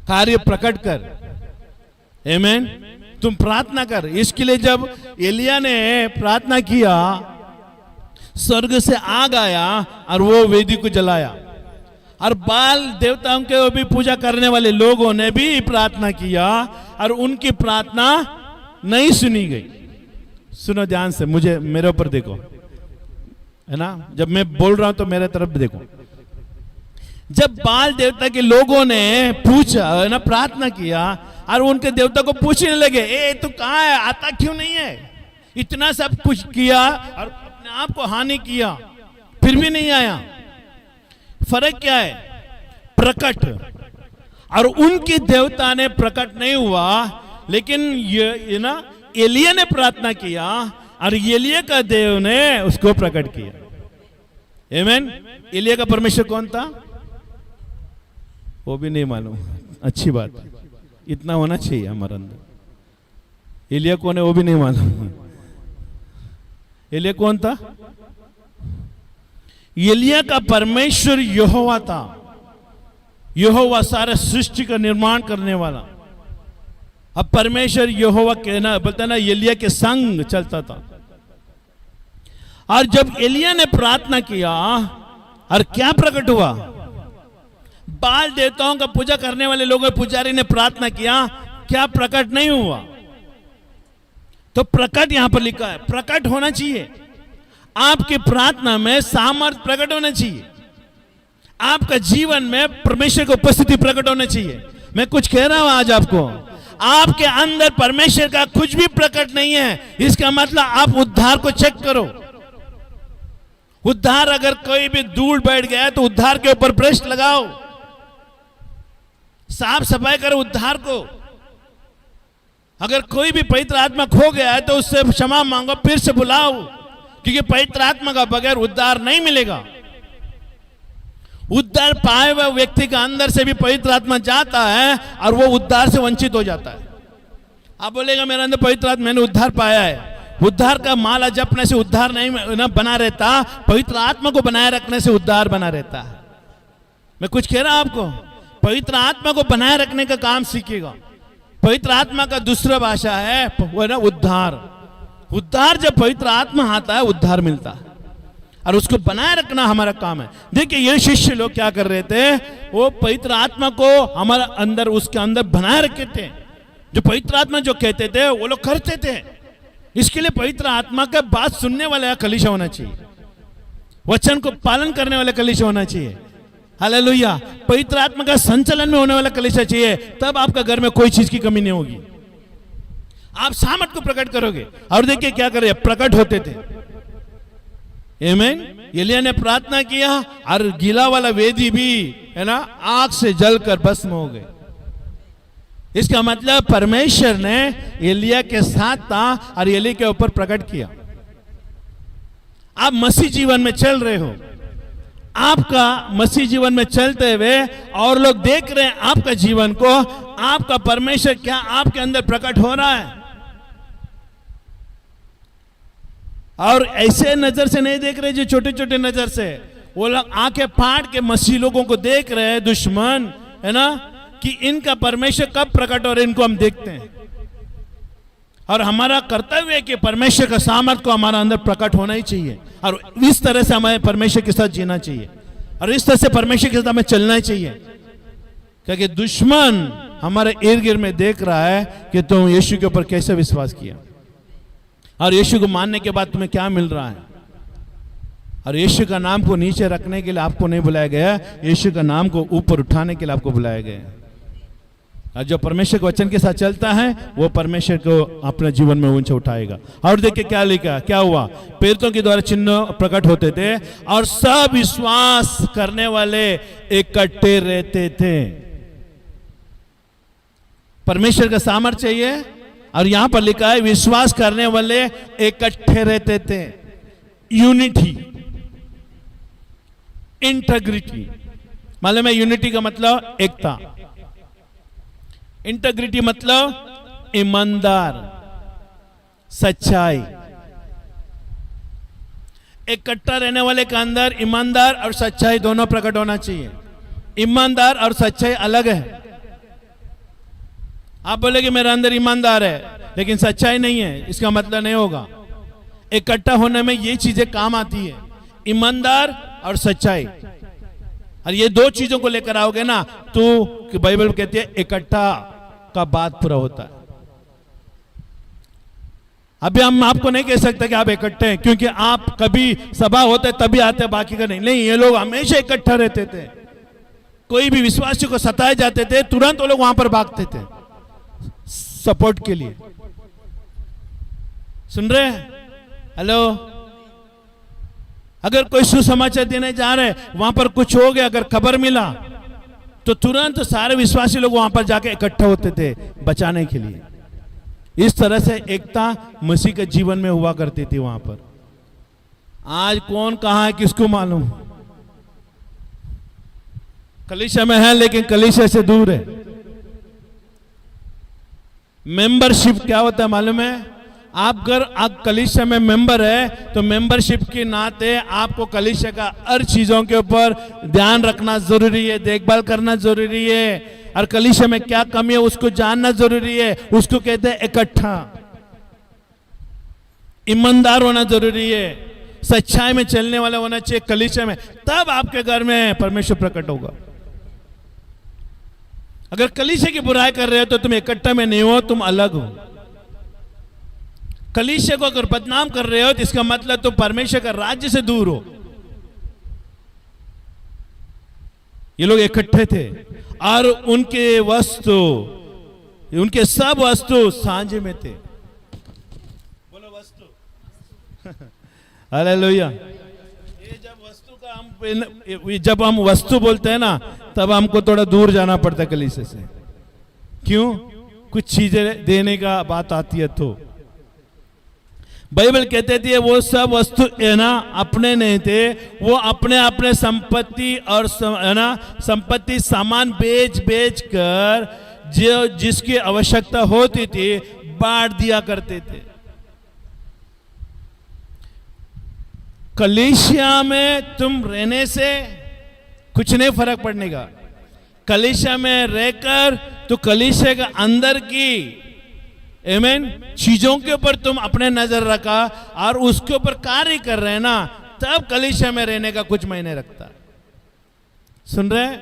कार्य प्रकट कर। आमीन। तुम प्रार्थना कर। इसके लिए जब एलिया ने प्रार्थना किया, स्वर्ग से आग आया और वो वेदी को जलाया, और बाल देवताओं के भी पूजा करने वाले लोगों ने भी प्रार्थना किया और उनकी प्रार्थना नहीं सुनी गई। सुनो ध्यान से, मुझे मेरे ऊपर देखो, है ना, जब मैं बोल रहा हूं तो मेरे तरफ भी देखो। जब बाल देवता के लोगों ने पूछा, है ना, प्रार्थना किया और उनके देवता को पूछने लगे, ए तू कहां है, आता क्यों नहीं है? इतना सब कुछ किया और अपने आप को हानि किया, फिर भी नहीं आया। फर्क क्या है? प्रकट। और उनके देवता ने प्रकट नहीं हुआ, लेकिन ये ना एलिया ने प्रार्थना किया और एलिया का देव ने उसको प्रकट किया। आमीन। एलिया का परमेश्वर कौन था वो भी नहीं मालूम। अच्छी बात है, इतना होना चाहिए हमारे अंदर। एलिया कौन है वो भी नहीं मालूम। एलिया कौन था? एलिया का परमेश्वर यहोवा था। यहोवा सारे सृष्टि का निर्माण करने वाला। अब परमेश्वर यहोवा कहना बोलता ना, एलिया के संग चलता था। और जब एलिया ने प्रार्थना किया और क्या प्रकट हुआ? बाल देवताओं का पूजा करने वाले लोगों, पुजारी ने प्रार्थना किया, क्या प्रकट नहीं हुआ? तो प्रकट यहां पर लिखा है, प्रकट होना चाहिए। आपकी प्रार्थना में सामर्थ प्रकट होना चाहिए। आपका जीवन में परमेश्वर की उपस्थिति प्रकट होनी चाहिए। मैं कुछ कह रहा हूं आज आपको, आपके अंदर परमेश्वर का कुछ भी प्रकट नहीं है, इसका मतलब आप उद्धार को चेक करो। उद्धार अगर कोई भी धूल बैठ गया है तो उद्धार के ऊपर ब्रश लगाओ, साफ सफाई करो उद्धार को। अगर कोई भी पवित्र आत्मा खो गया है तो उससे क्षमा मांगो, फिर से बुलाओ, क्योंकि पवित्र आत्मा का बगैर उद्धार नहीं मिलेगा। उद्धार पाए हुए व्यक्ति का अंदर से भी पवित्र आत्मा जाता है और वो उद्धार से वंचित हो जाता है। आप बोलेगा मेरे अंदर पवित्र आत्मा, मैंने उद्धार पाया है। उद्धार का माला जपने से उद्धार नहीं ना बना रहता, पवित्र आत्मा को बनाए रखने से उद्धार बना रहता है। मैं कुछ कह रहा हूं आपको, पवित्र आत्मा को बनाए रखने का काम सीखेगा। पवित्र आत्मा का दूसरा भाषा है वो है ना उद्धार। उद्धार जब पवित्र आत्मा आता है उद्धार मिलता है और उसको बनाए रखना हमारा काम है। देखिए ये शिष्य लोग क्या कर रहे थे, वो पवित्र आत्मा को हमारा अंदर उसके अंदर बनाए रखे थे। जो पवित्र आत्मा जो कहते थे वो लोग करते थे। इसके लिए पवित्र आत्मा का बात सुनने वाला कलीसिया होना चाहिए, वचन को पालन करने वाला कलीसिया होना चाहिए। हालेलुया। पवित्र आत्मा का संचालन में होने वाला कलीसिया चाहिए, तब आपका घर में कोई चीज की कमी नहीं होगी। आप सामर्थ को प्रकट करोगे। और देखिए क्या करे, प्रकट होते थे। आमीन। एलिया ने प्रार्थना किया और गीला वाला वेदी भी है ना आग से जलकर भस्म हो गए। इसका मतलब परमेश्वर ने एलिया के साथ था और एलिया के ऊपर प्रकट किया। आप मसीह जीवन में चल रहे हो, आपका मसीह जीवन में चलते हुए और लोग देख रहे हैं आपका जीवन को, आपका परमेश्वर क्या आपके अंदर प्रकट हो रहा है। और ऐसे नजर से नहीं देख रहे जो छोटे छोटे नजर से, वो लोग आंखें फाड़ के मसीह लोगों को देख रहे हैं, दुश्मन है ना, कि इनका परमेश्वर कब प्रकट हो रहा है, इनको हम देखते हैं। और हमारा कर्तव्य है कि परमेश्वर का सामर्थ को हमारा अंदर प्रकट होना ही चाहिए और इस तरह से हमें परमेश्वर के साथ जीना चाहिए और इस तरह से परमेश्वर के साथ हमें चलना ही चाहिए। क्योंकि दुश्मन हमारे इर्द गिर्द में देख रहा है कि तुम यीशु के ऊपर कैसे विश्वास किया और यीशु को मानने के बाद तुम्हें क्या मिल रहा है। और यीशु का नाम को नीचे रखने के लिए आपको नहीं बुलाया गया, यीशु का नाम को ऊपर उठाने के लिए आपको बुलाया गया। और जो परमेश्वर के वचन के साथ चलता है वो परमेश्वर को अपने जीवन में ऊंचा उठाएगा। और देखिए क्या लिखा, क्या हुआ, प्रेरितों के द्वारा चिन्ह प्रकट होते थे और सब विश्वास करने वाले इकट्ठे रहते थे। परमेश्वर का सामर्थ्य चाहिए और यहां पर लिखा है विश्वास करने वाले इकट्ठे रहते थे। यूनिटी, इंटेग्रिटी, मालूम है यूनिटी का मतलब एकता, इंटेग्रिटी मतलब ईमानदार, सच्चाई। इकट्ठा रहने वाले के अंदर ईमानदार और सच्चाई दोनों प्रकट होना चाहिए। ईमानदार और सच्चाई अलग है। आप बोले कि मेरा अंदर ईमानदार है लेकिन सच्चाई नहीं है, इसका मतलब नहीं होगा। इकट्ठा होने में ये चीजें काम आती है, ईमानदार और सच्चाई। और ये दो चीजों को लेकर आओगे ना तो बाइबल कहती है इकट्ठा का बात पूरा होता है। अभी हम आपको नहीं कह सकते कि आप इकट्ठे हैं, क्योंकि आप कभी सभा होते तभी आते, बाकी का नहीं। नहीं, ये लोग हमेशा इकट्ठा रहते थे। कोई भी विश्वासी को सताए जाते थे, तुरंत वो लोग वहां पर भागते थे सपोर्ट के लिए। सुन रहे हैं? हेलो। अगर कोई सुसमाचार देने जा रहे, वहां पर कुछ हो गया, अगर खबर मिला तो तुरंत सारे विश्वासी लोग वहां पर जाके इकट्ठा होते थे बचाने के लिए। इस तरह से एकता मसीह के जीवन में हुआ करती थी वहां पर। आज कौन कहां है किसको मालूम। कलीसिया में है लेकिन कलीसिया से दूर है। मेंबरशिप क्या होता है मालूम है? आप अगर आप कलीसिया में मेंबर है तो मेंबरशिप के नाते आपको कलीसिया का हर चीजों के ऊपर ध्यान रखना जरूरी है, देखभाल करना जरूरी है। और कलीसिया में क्या कमी है उसको जानना जरूरी है। उसको कहते हैं इकट्ठा। ईमानदार होना जरूरी है, सच्चाई में चलने वाला होना चाहिए कलीसिया में, तब आपके घर में परमेश्वर प्रकट होगा। अगर कलीसिया की बुराई कर रहे हो तो तुम इकट्ठा में नहीं हो, तुम अलग हो। कलीसिया को अगर बदनाम कर रहे हो तो इसका मतलब तुम परमेश्वर का राज्य से दूर हो। ये लोग इकट्ठे थे और उनके सब वस्तु सांझे में थे। बोलो वस्तु। हालेलुया। ये जब हम वस्तु बोलते हैं ना, तब हमको थोड़ा दूर जाना पड़ता है कलीसिया से। क्यों? कुछ चीजें देने का बात आती है तो बाइबल कहते थे वो सब वस्तु है ना अपने नहीं थे, वो अपने अपने संपत्ति और है ना संपत्ति सामान बेच बेच कर जो जिसकी आवश्यकता होती थी बांट दिया करते थे। कलीसिया में तुम रहने से कुछ नहीं फर्क पड़ने का। कलीसिया में रहकर तो कलीसिया के अंदर की आमीन चीजों के ऊपर तुम अपने नजर रखा और उसके ऊपर कार्य कर रहे हैं ना, तब कलीसिया में रहने का कुछ मायने रखता। सुन रहे?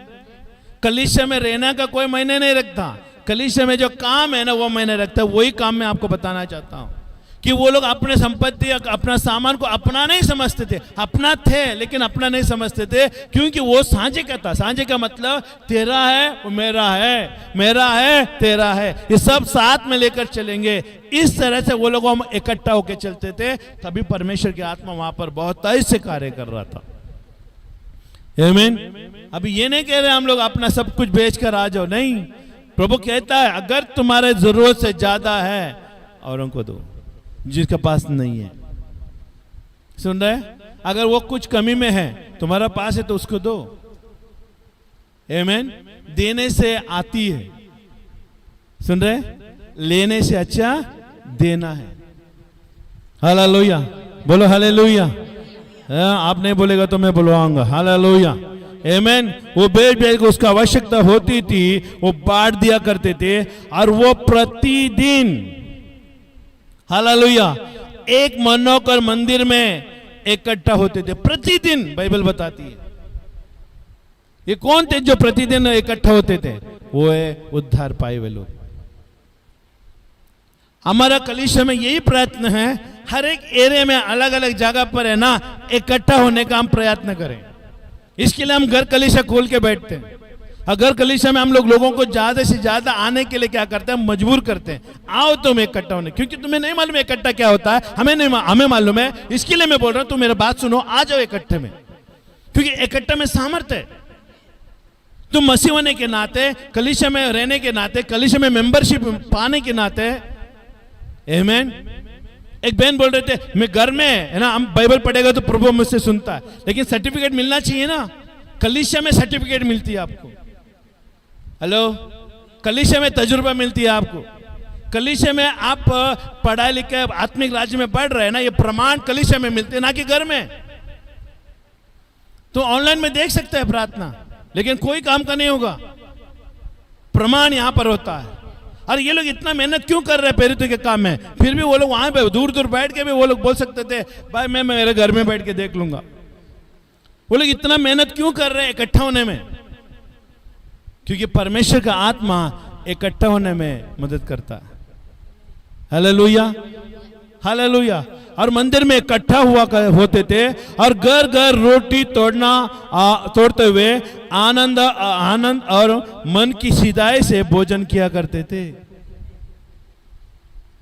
कलीसिया में रहने का कोई मायने नहीं रखता। कलीसिया में जो काम है ना वो मायने रखता है। वही काम मैं आपको बताना चाहता हूं कि वो लोग अपने संपत्ति अपना सामान को अपना नहीं समझते थे। अपना थे लेकिन अपना नहीं समझते थे, क्योंकि वो सांझे का था। सांझे का मतलब तेरा है वो मेरा है, मेरा है तेरा है, ये सब साथ में लेकर चलेंगे। इस तरह से वो लोग हम इकट्ठा होकर चलते थे, तभी परमेश्वर की आत्मा वहां पर बहुत तेज से कार्य कर रहा था। आमीन। अभी ये नहीं कह रहे हम लोग अपना सब कुछ बेच कर आ जाओ, नहीं। प्रभु कहता है अगर तुम्हारे जरूरत से ज्यादा है औरों को दो जिसके पास नहीं है। सुन रहे? अगर वो कुछ कमी में है तुम्हारा पास है तो उसको दो। आमीन। देने से आती है। सुन रहे? लेने से अच्छा देना है। हालेलुया। बोलो हालेलुया। आप नहीं बोलेगा तो मैं बुलवाऊंगा। हालेलुया। आमीन। वो बेच बेच को उसका आवश्यकता होती थी वो बांट दिया करते थे, और वो प्रतिदिन हालेलुया एक मनोकर मंदिर में इकट्ठा होते थे प्रतिदिन। बाइबल बताती है। ये कौन थे जो प्रतिदिन इकट्ठा होते थे? वो है उद्धार पाए हुए लोग। हमारा कलीसिया में यही प्रयत्न है, हर एक एरिया में अलग अलग जगह पर है ना इकट्ठा होने का हम प्रयत्न करें। इसके लिए हम घर कलीसिया खोल के बैठते हैं। अगर कलीसिया में हम लोगों को ज्यादा से ज्यादा आने के लिए क्या करते हैं? मजबूर करते हैं, आओ तुम इकट्ठा होने। क्योंकि तुम्हें नहीं मालूम इकट्ठा क्या होता है, हमें मालूम है। इसके लिए मैं बोल रहा हूं तुम मेरा बात सुनो, आ जाओ इकट्ठे में, क्योंकि इकट्ठा में सामर्थ्य है। तुम मसीह होने के नाते, कलीसिया में रहने के नाते, कलीसिया में मेंबरशिप पाने के नाते, आमीन। एक बहन बोल रहे थे मैं घर में है ना हम बाइबल पढ़ेगा तो प्रभु मुझसे सुनता है, लेकिन सर्टिफिकेट मिलना चाहिए ना। कलीसिया में सर्टिफिकेट मिलती है आपको। हेलो, कलीसिया में तजुर्बा मिलती है आपको। कलीसिया में आप पढ़ाई लिखे आत्मिक राज्य में बढ़ रहे हैं ना, ये प्रमाण कलीसिया में मिलते हैं, ना कि घर में। तो ऑनलाइन में देख सकते हैं प्रार्थना, लेकिन कोई काम का नहीं होगा। प्रमाण यहां पर होता है। और ये लोग इतना मेहनत क्यों कर रहे हैं प्रेरितों के काम में? फिर भी वो लोग वहां पे दूर दूर बैठ के भी वो लोग बोल सकते थे भाई मैं मेरे घर में बैठ के देख लूंगा। वो लोग इतना मेहनत क्यों कर रहे हैं इकट्ठा होने में? क्योंकि परमेश्वर का आत्मा इकट्ठा होने में मदद करता है। Hallelujah, hallelujah. और मंदिर में इकट्ठा होते थे और घर घर रोटी तोड़ते हुए आनंद और मन की सीधाई से भोजन किया करते थे।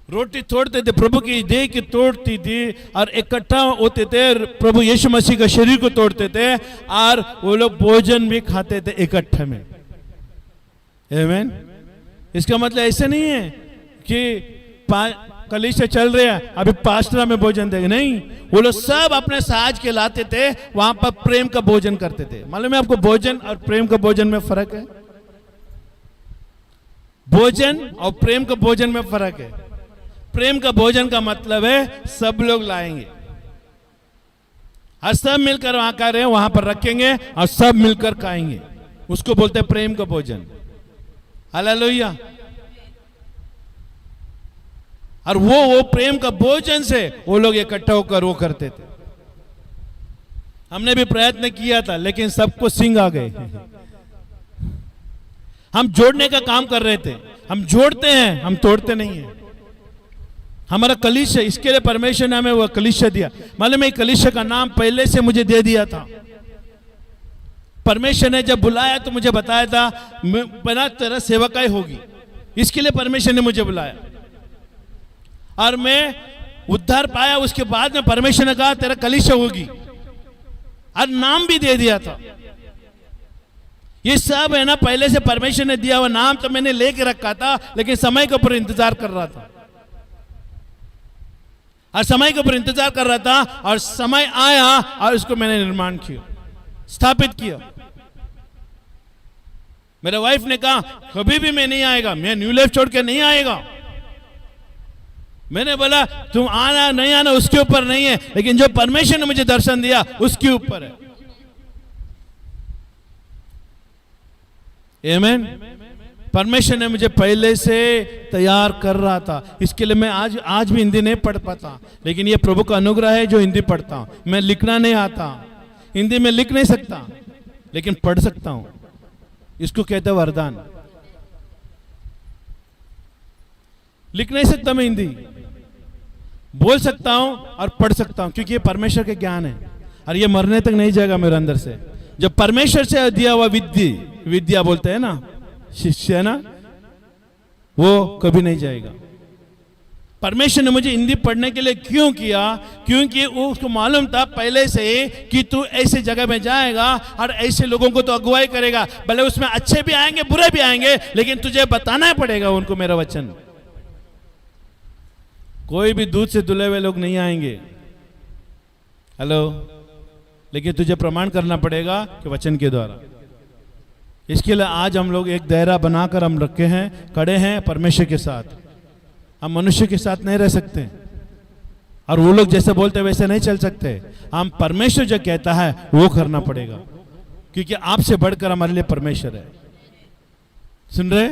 रोटी तोड़ते थे, प्रभु की देह की तोड़ती थी और इकट्ठा होते थे, प्रभु यीशु मसीह का शरीर को तोड़ते थे और वो लोग भोजन भी खाते थे इकट्ठे में। आमीन। इसका मतलब ऐसे नहीं है कि कलीसिया चल रहे हैं अभी पास्टरा में भोजन देंगे, नहीं। वो लोग सब अपने साज के लाते थे, वहां पर प्रेम का भोजन करते थे। मालूम है आपको भोजन और प्रेम का भोजन में फर्क है? भोजन और प्रेम का भोजन में फर्क है। प्रेम का भोजन का मतलब है सब लोग लाएंगे और सब मिलकर वहां कर रहे हैं वहां पर रखेंगे और सब मिलकर खाएंगे, उसको बोलते हैं प्रेम का भोजन। हालेलुया। और वो प्रेम का भोजन से वो लोग इकट्ठा होकर वो करते थे। हमने भी प्रयत्न किया था लेकिन सबको सिंग आ गए। हम जोड़ने का काम कर रहे थे, हम जोड़ते हैं, हम तोड़ते नहीं हैं। हमारा कलीसिया, इसके लिए परमेश्वर ने हमें वो कलीसिया दिया। मालूम है कलीसिया का नाम पहले से मुझे दे दिया था। परमेश्वर ने जब बुलाया तो मुझे बताया था बना तेरा सेवकाई होगी, इसके लिए परमेश्वर ने मुझे बुलाया और मैं उद्धार पाया। उसके बाद में परमेश्वर ने कहा तेरा कलीसिया होगी और नाम भी दे दिया था। ये सब है ना पहले से परमेश्वर ने दिया हुआ नाम तो मैंने लेके रखा था, लेकिन समय के ऊपर इंतजार कर रहा था और समय के ऊपर इंतजार कर रहा था और समय आया और उसको मैंने निर्माण किया, स्थापित किया। मेरे वाइफ ने कहा कभी भी मैं नहीं आएगा, मैं न्यू लाइफ छोड़ के नहीं आएगा। मैंने बोला तुम आना नहीं आना उसके ऊपर नहीं है, लेकिन जो परमेश्वर ने मुझे दर्शन दिया उसके ऊपर है। आमीन। परमेश्वर ने मुझे पहले से तैयार कर रहा था, इसके लिए मैं आज भी हिंदी नहीं पढ़ पाता, लेकिन ये प्रभु का अनुग्रह है जो हिंदी पढ़ता हूं। मैं लिखना नहीं आता, हिंदी में लिख नहीं सकता, लेकिन पढ़ सकता हूं। इसको कहते हैं वरदान। लिख नहीं सकता मैं हिंदी, बोल सकता हूं और पढ़ सकता हूं, क्योंकि ये परमेश्वर के ज्ञान है और ये मरने तक नहीं जाएगा मेरे अंदर से। जब परमेश्वर से दिया हुआ विद्या बोलते हैं ना, शिष्य है ना, वो कभी नहीं जाएगा। परमेश्वर ने मुझे हिंदी पढ़ने के लिए क्यों किया? क्योंकि उसको मालूम था पहले से कि तू ऐसे जगह में जाएगा और ऐसे लोगों को तो अगुवाई करेगा, भले उसमें अच्छे भी आएंगे बुरे भी आएंगे, लेकिन तुझे बताना पड़ेगा उनको मेरा वचन। कोई भी दूध से धुले हुए लोग नहीं आएंगे, हेलो, लेकिन तुझे प्रमाण करना पड़ेगा कि वचन के द्वारा। इसके लिए आज हम लोग एक दायरा बनाकर हम रखे हैं, खड़े हैं परमेश्वर के साथ। हम मनुष्य के साथ नहीं रह सकते और वो लोग जैसे बोलते वैसे नहीं चल सकते। हम परमेश्वर जो कहता है वो करना पड़ेगा, क्योंकि आपसे बढ़कर हमारे लिए परमेश्वर है। सुन रहे?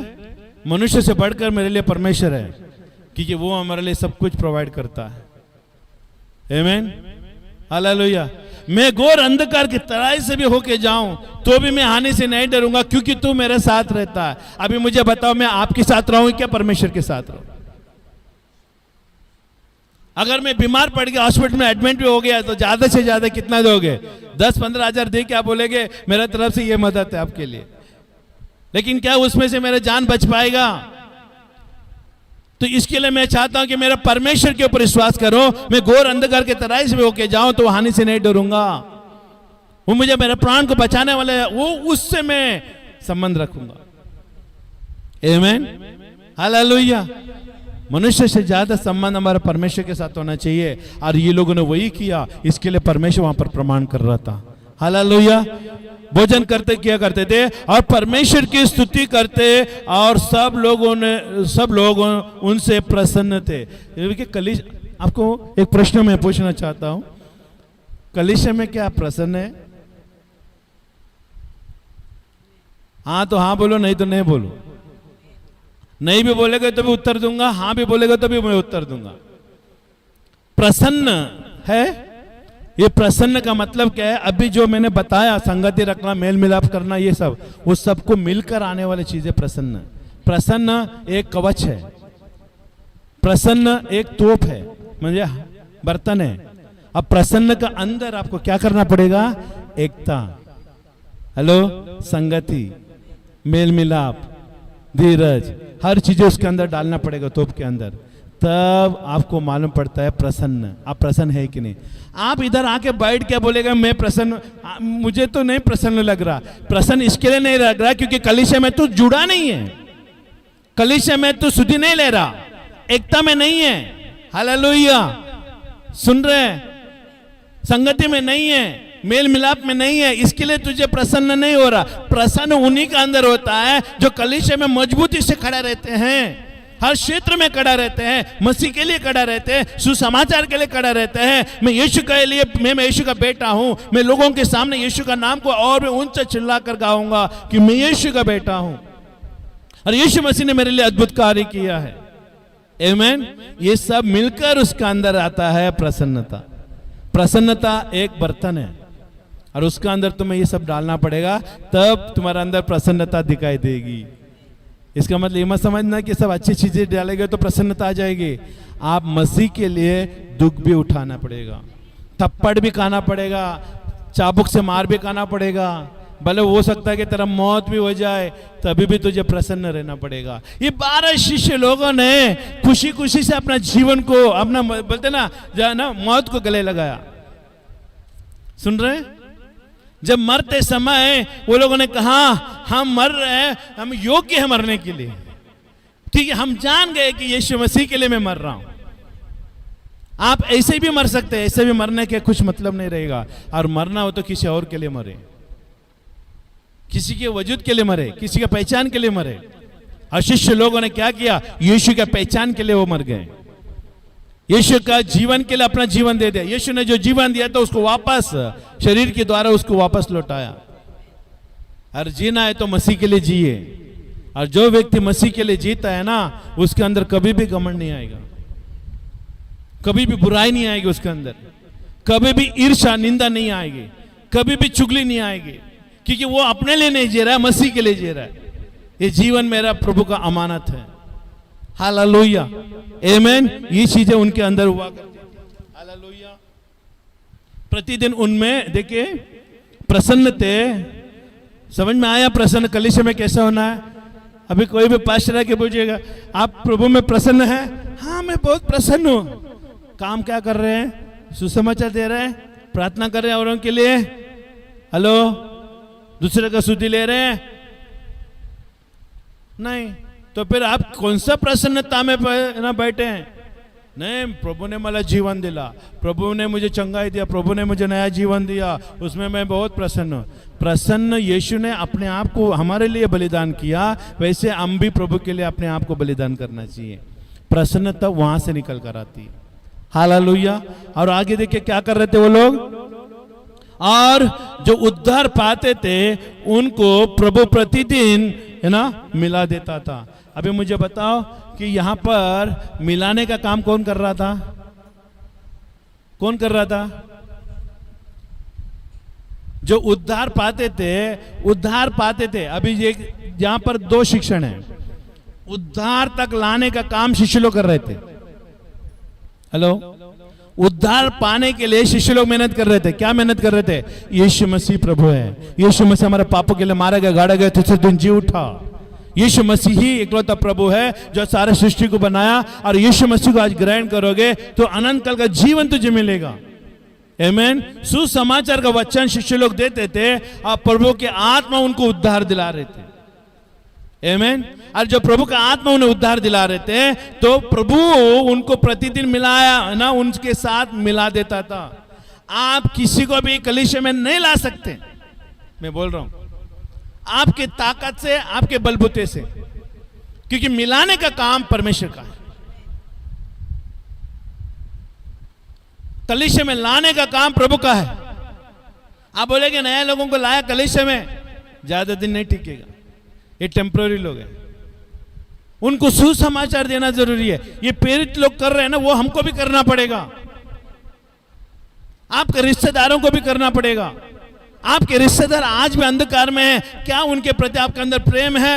मनुष्य से बढ़कर मेरे लिए परमेश्वर है, क्योंकि वो हमारे लिए सब कुछ प्रोवाइड करता है। आमीन, हालेलुया। मैं घोर अंधकार की तराई से भी होके जाऊं तो भी मैं हानि से नहीं डरूंगा, क्योंकि तू मेरे साथ रहता है। अभी मुझे बताओ, मैं आपके साथ रहूं क्या परमेश्वर के साथ रहूं? अगर मैं बीमार पड़ गया, हॉस्पिटल में एडमिट भी हो गया, तो ज्यादा से ज्यादा कितना दोगे? 10-15 हजार दे के आप बोलेगे मेरा तरफ से ये मदद है आपके लिए, लेकिन क्या उसमें से मेरा जान बच पाएगा? तो इसके लिए मैं चाहता हूं कि मेरा परमेश्वर के ऊपर विश्वास करो। मैं घोर अंधकार के तराई से होके जाऊं तो हानि से नहीं डरूंगा। वो मुझे मेरे प्राण को बचाने वाले है, वो उससे मैं संबंध रखूंगा। आमीन, हालेलुया। मनुष्य से ज्यादा संबंध हमारा परमेश्वर के साथ होना चाहिए, और ये लोगों ने वही किया। इसके लिए परमेश्वर वहां पर प्रमाण कर रहा था। हालेलुया। भोजन करते किया करते थे और परमेश्वर की स्तुति करते, और सब लोग उनसे प्रसन्न थे। आपको एक प्रश्न मैं पूछना चाहता हूं, कलीसिया में क्या प्रसन्न है? हाँ तो हाँ बोलो, नहीं तो नहीं बोलो। नहीं भी बोलेगा तो भी उत्तर दूंगा, हाँ भी बोलेगा तो भी मैं उत्तर दूंगा। प्रसन्न है। ये प्रसन्न का मतलब क्या है? अभी जो मैंने बताया, संगति रखना, मेल मिलाप करना, ये सब, वो सबको मिलकर आने वाली चीजें प्रसन्न। प्रसन्न एक कवच है, प्रसन्न एक तोप है, मुझे बर्तन है। अब प्रसन्न का अंदर आपको क्या करना पड़ेगा? एकता, हेलो, संगति, मेल मिलाप, धीरज, हर चीज उसके अंदर डालना पड़ेगा, तोप के अंदर। तब आपको मालूम पड़ता है प्रसन्न, आप प्रसन्न है कि नहीं। आप इधर आके बैठ के बोलेगा मैं प्रसन्न, मुझे तो नहीं प्रसन्न लग रहा। प्रसन्न इसके लिए नहीं लग रहा क्योंकि कलीसिया में तू जुड़ा नहीं है, कलीसिया में तू सुधि नहीं ले रहा, एकता में नहीं है। हालेलुया, सुन रहे? संगति में नहीं है, मेल मिलाप में नहीं है, इसके लिए तुझे प्रसन्न नहीं हो रहा। प्रसन्न उन्हीं का अंदर होता है जो कलीसिया में मजबूती से खड़ा रहते हैं, हर क्षेत्र में खड़ा रहते हैं, मसीह के लिए खड़ा रहते हैं, सुसमाचार के लिए खड़ा रहते हैं। मैं यीशु के लिए, मैं यीशु का बेटा हूं। मैं लोगों के सामने यीशु का नाम को और भी ऊंचा चिल्ला कर गाऊंगा कि मैं यीशु का बेटा हूं और यीशु मसीह ने मेरे लिए अद्भुत कार्य किया है। आमीन। ये सब मिलकर उसका अंदर आता है प्रसन्नता। प्रसन्नता एक बर्तन है और उसका अंदर तुम्हें ये सब डालना पड़ेगा, तब तुम्हारे अंदर प्रसन्नता दिखाई देगी। इसका मतलब ये मत समझना कि सब अच्छी चीजें डालेंगे तो प्रसन्नता आ जाएगी। आप मसीह के लिए दुख भी उठाना पड़ेगा, थप्पड़ भी खाना पड़ेगा, चाबुक से मार भी खाना पड़ेगा, भले हो सकता है कि तेरा मौत भी हो जाए, तभी भी तुझे प्रसन्न रहना पड़ेगा। ये 12 शिष्य लोगों ने खुशी खुशी से अपना जीवन को, अपना बोलते ना मौत को गले लगाया। सुन रहे हैं? जब मरते समय वो लोगों ने कहा हम मर रहे हैं, हम योग्य है मरने के लिए, ठीक है, हम जान गए कि यीशु मसीह के लिए मैं मर रहा हूं। आप ऐसे भी मर सकते हैं, ऐसे भी मरने के कुछ मतलब नहीं रहेगा। और मरना हो तो किसी और के लिए मरे, किसी के वजूद के लिए मरे, किसी के पहचान के लिए मरे। और शिष्य लोगों ने क्या किया? यीशु के पहचान के लिए वो मर गए। यीशु का जीवन के लिए अपना जीवन दे दिया। यीशु ने जो जीवन दिया था उसको वापस शरीर के द्वारा उसको वापस लौटाया। और जीना है तो मसीह के लिए जिए। और जो व्यक्ति मसीह के लिए जीता है ना, उसके अंदर कभी भी घमंड नहीं आएगा, कभी भी बुराई नहीं आएगी उसके अंदर, कभी भी ईर्ष्या निंदा नहीं आएगी, कभी भी चुगली नहीं आएगी, क्योंकि वो अपने लिए नहीं जी रहा है, मसीह के लिए जी रहा है। ये जीवन मेरा प्रभु का अमानत है। हालेलुया, आमीन। ये चीजें उनके अंदर हुआ करती थी। हालेलुया। प्रतिदिन उनमें देखिए प्रसन्न थे। समझ में आया प्रसन्न कलीसिया में कैसा होना है? अभी कोई भी पास्टर आके पूछेगा आप प्रभु में प्रसन्न है? हाँ मैं बहुत प्रसन्न हूं। काम क्या कर रहे हैं? सुसमाचार दे रहे हैं, प्रार्थना कर रहे हैं औरों के लिए, हेलो, दूसरे का सुधि ले रहे हैं? नहीं। तो फिर आप कौन सा प्रसन्नता में ना बैठे हैं? नहीं, प्रभु ने मला जीवन दिला, प्रभु ने मुझे चंगाई दिया, प्रभु ने मुझे नया जीवन दिया, उसमें मैं बहुत प्रसन्न हूं। प्रसन्न यीशु ने अपने आप को हमारे लिए बलिदान किया, वैसे हम भी प्रभु के लिए अपने आप को बलिदान करना चाहिए। प्रसन्नता वहां से निकल कर आती है। हालेलुया। और आगे देखिए क्या कर रहे थे वो लोग, और जो उद्धार पाते थे उनको प्रभु प्रतिदिन है ना मिला देता था। अभी मुझे बताओ कि यहां पर मिलाने का काम कौन कर रहा था? कौन कर रहा था? जो उद्धार पाते थे। अभी ये यहां पर 2 शिक्षण है। उद्धार तक लाने का काम शिष्य लोग कर रहे थे। हेलो, उद्धार पाने के लिए शिष्य लोग मेहनत कर रहे थे। क्या मेहनत कर रहे थे? यीशु मसीह प्रभु है, यीशु मसीह हमारे पापों के लिए मारा गया, गाड़ा गया, तीसरे दिन जी उठा। यीशु मसीह ही इकलौता प्रभु है जो सारे सृष्टि को बनाया। और यीशु मसीह को आज ग्रहण करोगे तो अनंत काल का जीवन तुझे मिलेगा। आमीन। सुसमाचार का वचन शिष्य लोग देते थे और प्रभु के आत्मा उनको उद्धार दिला रहे थे। आमीन। और जो प्रभु का आत्मा उन्हें उद्धार दिला रहे थे तो प्रभु उनको प्रतिदिन मिलाया ना, उनके साथ मिला देता था। आप किसी को भी कलीसिया में नहीं ला सकते, मैं बोल रहा हूं, आपके ताकत से, आपके बलबूते से, क्योंकि मिलाने का काम परमेश्वर का है। कलीसिया में लाने का काम प्रभु का है। आप बोलेंगे नए लोगों को लाया कलीसिया में, ज्यादा दिन नहीं टिकेगा, ये टेम्पररी लोग हैं, उनको सुसमाचार देना जरूरी है। ये प्रेरित लोग कर रहे हैं ना, वो हमको भी करना पड़ेगा, आपके रिश्तेदारों को भी करना पड़ेगा। आपके रिश्तेदार आज भी अंधकार में है, क्या उनके प्रति आपके अंदर प्रेम है?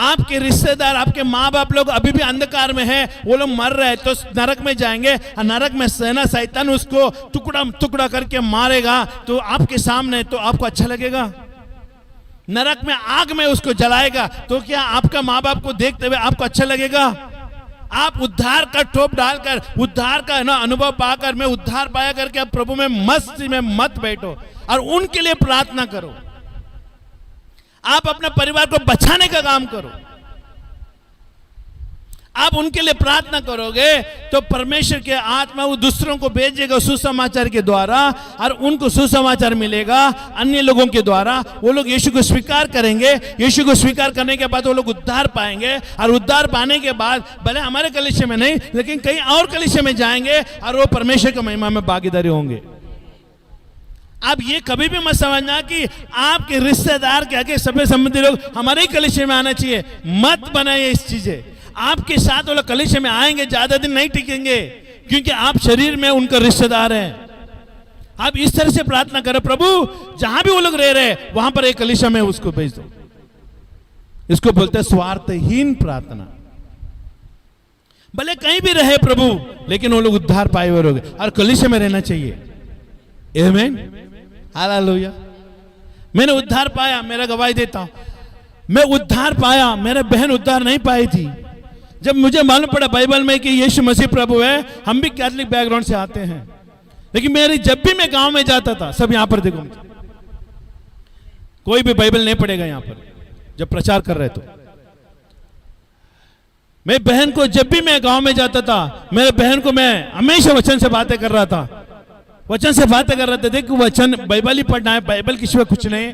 आपके रिश्तेदार, आपके माँ बाप लोग अभी भी अंधकार में है, वो लोग मर रहे हैं तो नरक में जाएंगे, नरक में सेना शैतान उसको टुकड़ा टुकड़ा करके मारेगा, तो आपके सामने तो आपको अच्छा लगेगा? नरक में आग में उसको जलाएगा, तो क्या आपका माँ बाप को देखते हुए आपको अच्छा लगेगा? आप उद्धार का टोप डालकर, उद्धार का ना अनुभव पाकर, मैं उद्धार पाया करके आप प्रभु में मस्ती में मत बैठो और उनके लिए प्रार्थना करो। आप अपने परिवार को बचाने का काम करो। आप उनके लिए प्रार्थना करोगे तो परमेश्वर के आत्मा वो दूसरों को भेजेगा सुसमाचार के द्वारा, और उनको सुसमाचार मिलेगा अन्य लोगों के द्वारा। वो लोग यीशु को स्वीकार करेंगे, यीशु को स्वीकार करने के बाद वो लोग उद्धार पाएंगे, और उद्धार पाने के बाद भले हमारे कलीसिया में नहीं लेकिन कहीं और कलीसिया में जाएंगे और वो परमेश्वर की महिमा में भागीदारी होंगे। आप ये कभी भी मत समझना कि आपके रिश्तेदार के आगे सभी संबंधी लोग हमारे ही कलीसिया में आना चाहिए, मत बनाइए इस चीजें। आपके साथ वो लोग कलीसिया में आएंगे, ज्यादा दिन नहीं टिकेंगे, क्योंकि आप शरीर में उनका रिश्तेदार हैं। आप इस तरह से प्रार्थना करें, प्रभु जहां भी वो लोग रह रहे हैं वहां पर एक कलीसिया में उसको भेज दो। इसको बोलते हैं स्वार्थहीन प्रार्थना। भले कहीं भी रहे प्रभु, लेकिन वो लोग उद्धार पाए हुए लोग और कलीसिया में रहना चाहिए। आमीन, हालेलुया। मैंने उद्धार पाया, मेरा गवाही देता हूं, मैं उद्धार पाया, मेरे बहन उद्धार नहीं पाई थी। जब मुझे मालूम पड़ा बाइबल में कि यीशु मसीह प्रभु है, हम भी कैथोलिक बैकग्राउंड से आते हैं, लेकिन मेरी जब भी मैं गांव में जाता था, सब यहां पर देखो, कोई भी बाइबल नहीं पढ़ेगा यहां पर जब प्रचार कर रहे तो। मैं बहन को जब भी मैं गांव में जाता था, मेरे बहन को मैं हमेशा वचन से बातें कर रहा था, वचन से बातें कर रहे थे। देखो वचन बाइबल ही पढ़ना है, बाइबल के सिवा कुछ नहीं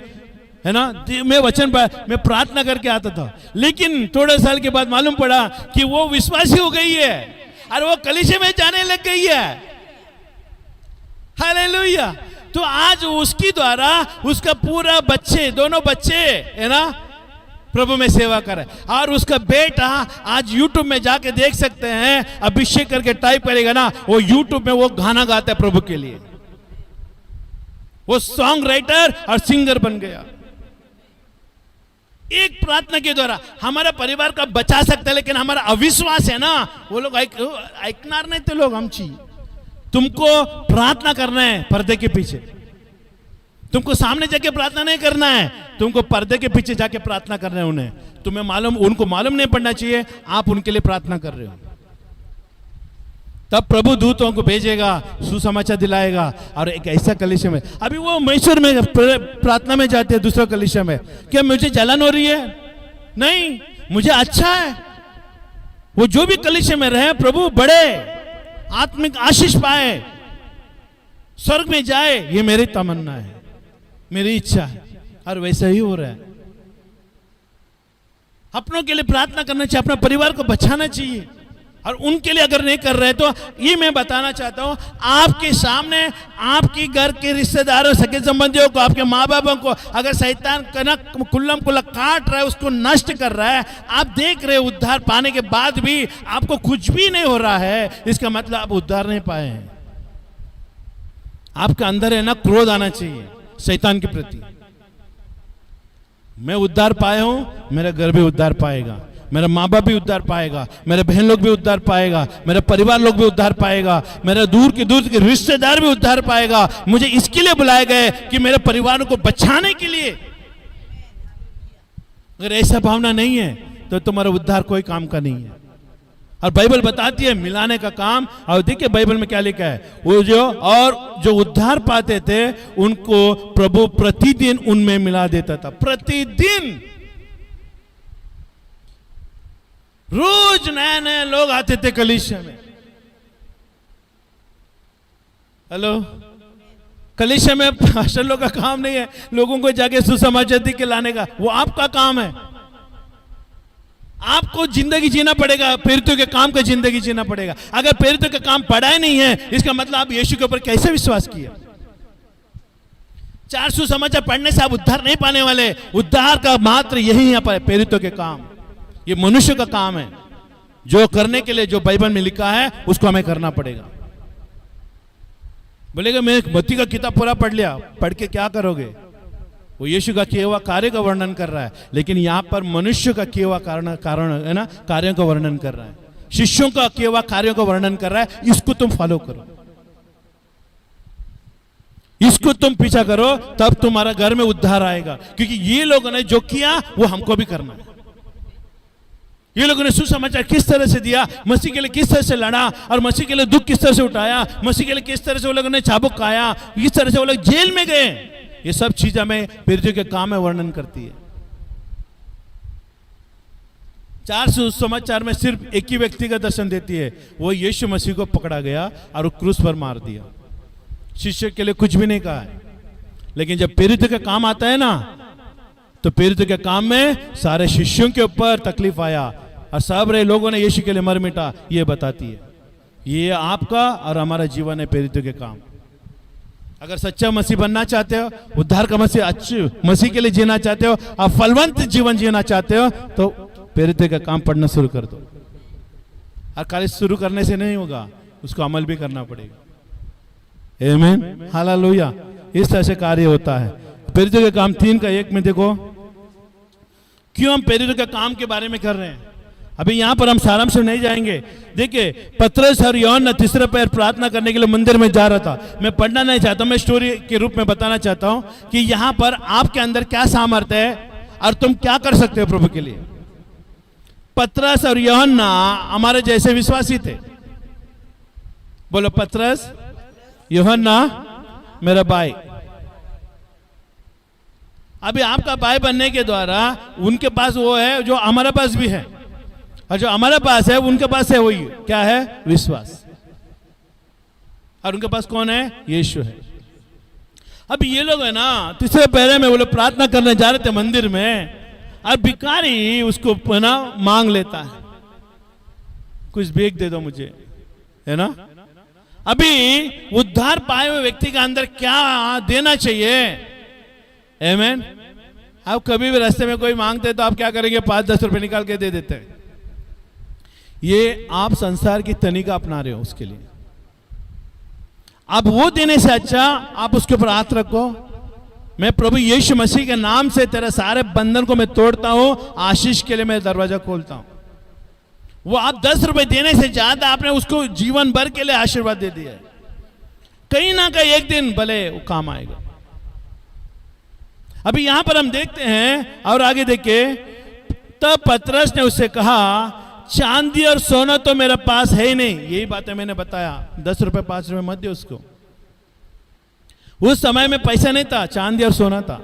है ना। मैं वचन मैं प्रार्थना करके आता था, लेकिन थोड़े साल के बाद मालूम पड़ा कि वो विश्वासी हो गई है और वो कलीसिया में जाने लग गई है। हालेलुया। तो आज उसकी द्वारा उसका पूरा बच्चे, दोनों बच्चे है ना, प्रभु में सेवा करे। और उसका बेटा आज यूट्यूब में जाके देख सकते हैं, अभिषेक करके टाइप करेगा ना, वो यूट्यूब में वो गाना गाता है प्रभु के लिए, वो सॉन्ग राइटर और सिंगर बन गया। एक प्रार्थना के द्वारा हमारा परिवार का बचा सकता है, लेकिन हमारा अविश्वास है ना, वो लोग ऐकनार नहीं थे लोग हमची। तुमको प्रार्थना करना है पर्दे के पीछे, तुमको सामने जाके प्रार्थना नहीं करना है, तुमको पर्दे के पीछे जाके प्रार्थना करना है। उन्हें तुम्हें मालूम, उनको मालूम नहीं पड़ना चाहिए आप उनके लिए प्रार्थना कर रहे हो। तब प्रभु दूतों को भेजेगा, सुसमाचार दिलाएगा, और एक ऐसा कलीसिया में, अभी वो मैसूर में प्रार्थना में जाते हैं दूसरा कलीसिया में, क्या मुझे जलन हो रही है? नहीं, मुझे अच्छा है। वो जो भी कलीसिया में रहे, प्रभु बड़े आत्मिक आशीष पाए, स्वर्ग में जाए, ये मेरी तमन्ना है, मेरी इच्छा है, और वैसा ही हो रहा है। अपनों के लिए प्रार्थना करना चाहिए, अपना परिवार को बचाना चाहिए, और उनके लिए अगर नहीं कर रहे तो ये मैं बताना चाहता हूं, आपके सामने आपके घर के रिश्तेदारों, सगे संबंधियों को, आपके माँ बापों को अगर शैतान कनक कुल्लम कुल्ला काट रहा है, उसको नष्ट कर रहा है, आप देख रहे उद्धार पाने के बाद भी आपको कुछ भी नहीं हो रहा है, इसका मतलब आप उद्धार नहीं पाए हैं। आपके अंदर है ना क्रोध आना चाहिए शैतान के प्रति। मैं उद्धार पाया हूं, मेरा घर भी उद्धार पाएगा, मेरा माँ बाप भी उद्धार पाएगा, मेरे बहन लोग भी उद्धार पाएगा, मेरा परिवार लोग भी उद्धार पाएगा, मेरे दूर के रिश्तेदार भी उद्धार पाएगा। मुझे इसके लिए बुलाए गए कि मेरे परिवार को बचाने के लिए। अगर ऐसा भावना नहीं है तो तुम्हारा उद्धार कोई काम का नहीं है। और बाइबल बताती है मिलाने का काम। और देखिए बाइबल में क्या लिखा है, वो जो उद्धार पाते थे उनको प्रभु प्रतिदिन उनमें मिला देता था। प्रतिदिन रोज नए नए लोग आते थे कलीसिया में। हेलो, कलीसिया में पास्टर लोग का काम नहीं है लोगों को जाके सुसमाचार के लाने का, वो आपका काम है। आपको जिंदगी जीना पड़ेगा, प्रेरितों के काम का जिंदगी जीना पड़ेगा। अगर प्रेरितों का काम पढ़ा ही नहीं है, इसका मतलब आप यीशु के ऊपर कैसे विश्वास किया? 4 सुसमाचार पढ़ने से आप उद्धार नहीं पाने वाले। उद्धार का मात्र यही यहाँ पर प्रेरितों के काम, ये मनुष्य का काम है। जो करने के लिए जो बाइबल में लिखा है उसको हमें करना पड़ेगा। बोलेगा मैं मत्ती का किताब पूरा पढ़ लिया, पढ़ के क्या करोगे? वो यीशु का किया हुआ कार्य का वर्णन कर रहा है, लेकिन यहां पर मनुष्य का किया हुआ कारण है ना, कार्यों का वर्णन कर रहा है, शिष्यों का किया हुआ कार्यों का वर्णन कर रहा है। इसको तुम फॉलो करो, इसको तुम पीछा करो, तब तुम्हारा घर में उद्धार आएगा। क्योंकि ये लोगों ने जो किया वो हमको भी करना है। ये लोगों ने सुसमाचार किस तरह से दिया, मसीह के लिए किस तरह से लड़ा, और मसीह के लिए दुख किस तरह से उठाया, मसीह के लिए किस तरह से वो लोगों ने चाबुक खाया, किस तरह से वो लोग जेल में गए, ये सब चीज हमें प्रेरितों के काम में वर्णन करती है। 4 सुसमाचार में सिर्फ एक ही व्यक्ति का दर्शन देती है, वो यीशु मसीह को पकड़ा गया और क्रूस पर मार दिया। शिष्य के लिए कुछ भी नहीं कहा है। लेकिन जब प्रेरितों का काम आता है ना, तो प्रेरितों के काम में सारे शिष्यों के ऊपर तकलीफ आया और सब रहे लोगों ने यीशु के लिए मर मिटा। ये बताती है, ये आपका और हमारा जीवन है प्रेरितों के काम। अगर सच्चा मसीह बनना चाहते हो, उद्धार का मसीह अच्छे मसीह के लिए जीना चाहते हो, आप फलवंत जीवन जीना चाहते हो, तो प्रेरितों का काम पढ़ना शुरू कर दो। और खाली शुरू करने से नहीं होगा, उसको अमल भी करना पड़ेगा। आमीन, हालेलुया। इस तरह से कार्य होता है। प्रेरितों के काम 3 का 1 में देखो, क्यों हम प्रेरितों के काम के बारे में कर रहे हैं। अभी यहां पर हम सारांश में नहीं जाएंगे। देखिए, पतरस और यूहन्ना तीसरे पैर प्रार्थना करने के लिए मंदिर में जा रहा था। मैं पढ़ना नहीं चाहता, मैं स्टोरी के रूप में बताना चाहता हूं कि यहां पर आपके अंदर क्या सामर्थ्य है और तुम क्या कर सकते हो प्रभु के लिए। पतरस और यूहन्ना हमारे जैसे विश्वासी थे। बोलो, पतरस यूहन्ना मेरा भाई। अभी आपका भाई बनने के द्वारा उनके पास वो है जो हमारे पास भी है, और जो हमारे पास है उनके पास है वही क्या है, विश्वास। और उनके पास कौन है, यीशु है। अब ये लोग है ना तीसरे पहरे में वो लोग प्रार्थना करने जा रहे थे मंदिर में, और भिखारी उसको है ना मांग लेता है, कुछ भीख दे दो मुझे, है ना। अभी उद्धार पाए हुए व्यक्ति के अंदर क्या देना चाहिए, आमीन। आप कभी भी रास्ते में कोई मांगते तो आप क्या करेंगे, 5-10 रुपए निकाल के दे देते हैं। ये आप संसार की तरीका अपना रहे हो उसके लिए। आप वो देने से अच्छा आप उसके ऊपर हाथ रखो। मैं प्रभु यीशु मसीह के नाम से तेरे सारे बंधन को मैं तोड़ता हूं, आशीष के लिए मैं दरवाजा खोलता हूं। वो आप 10 रुपए देने से ज्यादा आपने उसको जीवन भर के लिए आशीर्वाद दे दिया है। कहीं ना कहीं एक दिन भले वो काम आएगा। अभी यहां पर हम देखते हैं और आगे देखिए, तब पतरस ने उससे कहा, चांदी और सोना तो मेरे पास है ही नहीं। यही बातें मैंने बताया, 10 रुपए 5 रुपए मत दे उसको। उस समय में पैसा नहीं था, चांदी और सोना था।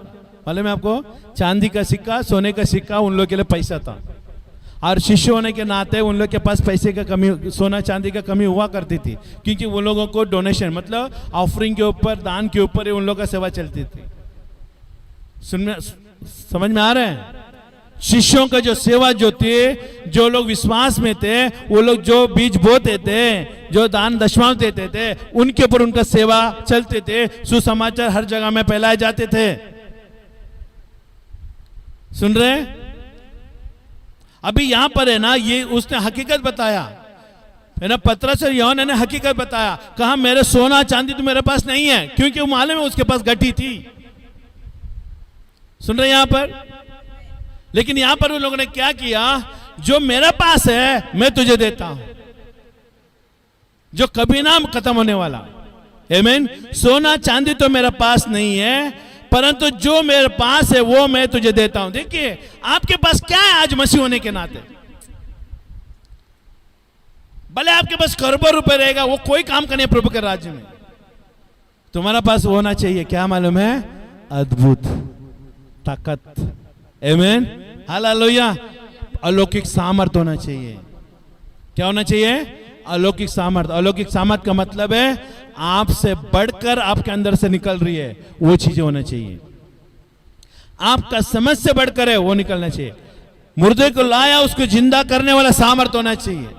मालूम है आपको, चांदी का सिक्का, सोने का सिक्का उन लोगों के लिए पैसा था। और शिष्य होने के नाते उन लोग के पास पैसे का कमी, सोना चांदी का कमी हुआ करती थी, क्योंकि वो लोगों को डोनेशन मतलब ऑफरिंग के ऊपर, दान के ऊपर उन लोगों का सेवा चलती थी। समझ में आ रहे हैं? शिष्यों का जो सेवा जो थी, जो लोग विश्वास में थे, वो लोग जो बीज बोते थे, जो दान दशमांश देते थे, उनके ऊपर उनका सेवा चलते थे। सुसमाचार हर जगह में फैलाए जाते थे। सुन रहे? अभी यहां पर है ना, ये उसने हकीकत बताया है ना, पतरस और यूहन्ना ने हकीकत बताया। कहा मेरे सोना चांदी तो मेरे पास नहीं है, क्योंकि वो मालूम है उसके पास गठी थी। सुन रहे यहां पर? लेकिन यहां पर उन लोगों ने क्या किया, जो मेरे पास है मैं तुझे देता हूं, जो कभी ना खत्म होने वाला। आमीन। सोना चांदी तो मेरे पास नहीं है, परंतु जो मेरे पास है वो मैं तुझे देता हूं। देखिए आपके पास क्या है आज मसीह होने के नाते। भले आपके पास करोड़ों रुपए रहेगा, वो कोई काम करने प्रभु के राज्य में, तुम्हारा पास होना चाहिए क्या मालूम है, अद्भुत ताकत। आमीन, हालेलुया। अलौकिक सामर्थ होना चाहिए। क्या होना चाहिए? अलौकिक सामर्थ। अलौकिक सामर्थ का मतलब है आपसे बढ़कर आपके अंदर से निकल रही है वो चीजें होना चाहिए। आपका समझ से बढ़कर है वो निकलना चाहिए। मुर्दे को लाया, उसको जिंदा करने वाला सामर्थ होना चाहिए।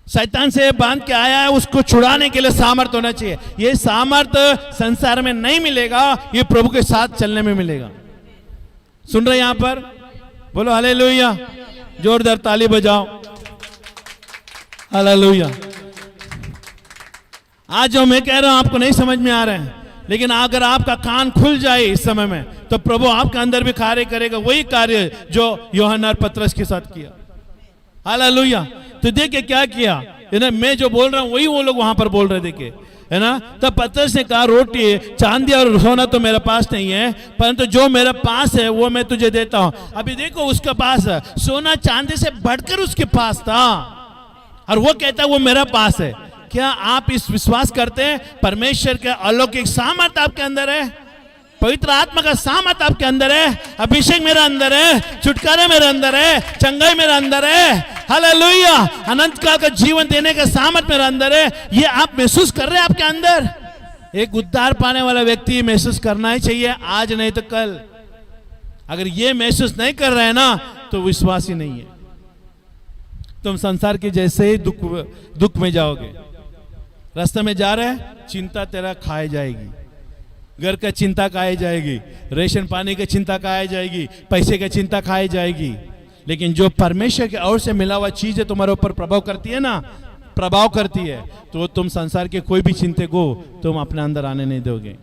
शैतान से बांध के आया है, उसको छुड़ाने के लिए सामर्थ होना चाहिए। ये सामर्थ संसार में नहीं मिलेगा, ये प्रभु के साथ चलने में मिलेगा। सुन रहे यहां पर? बोलो हालेलुया। जोरदार ताली बजाओ, हालेलुया। आज जो मैं कह रहा हूं आपको नहीं समझ में आ रहा है, लेकिन अगर आपका कान खुल जाए इस समय में, तो प्रभु आपके अंदर भी कार्य करेगा, वही कार्य जो यूहन्ना और पतरस के साथ किया। हालेलुया। तो देखिए क्या किया है ना, मैं जो बोल रहा हूं वही वो लोग वहां पर बोल रहे, देखिए है ना। तब पतरस ने कहा, रोटी चांदी और सोना तो मेरे पास नहीं है, परंतु जो मेरे पास है वो मैं तुझे देता हूं। अभी देखो उसके पास सोना चांदी से बढ़कर उसके पास था, और वो कहता है वो मेरा पास है। क्या आप इस विश्वास करते हैं परमेश्वर के अलौकिक सामर्थ आपके अंदर है? पवित्र आत्मा का सामर्थ आपके अंदर है, अभिषेक मेरे अंदर है, छुटकारा मेरे अंदर है, चंगाई मेरे अंदर है। हालेलुया। अनंत काल का जीवन देने का सामर्थ मेरे अंदर है। ये आप महसूस कर रहे हैं आपके अंदर? एक उद्धार पाने वाला व्यक्ति महसूस करना ही चाहिए, आज नहीं तो कल। अगर ये महसूस नहीं कर रहे हैं ना, तो विश्वास ही नहीं है। तुम संसार के जैसे ही दुख में जाओगे। रास्ते में जा रहे हैं, चिंता तेरा खाए जाएगी, घर का चिंता खाई जाएगी, रेशन पानी की चिंता खाई जाएगी, पैसे की चिंता खाई जाएगी। लेकिन जो परमेश्वर की ओर से मिला हुआ चीज है तुम्हारे ऊपर प्रभाव करती है ना, प्रभाव करती है, तो तुम संसार के कोई भी चिंता को तुम अपने अंदर आने नहीं दोगे।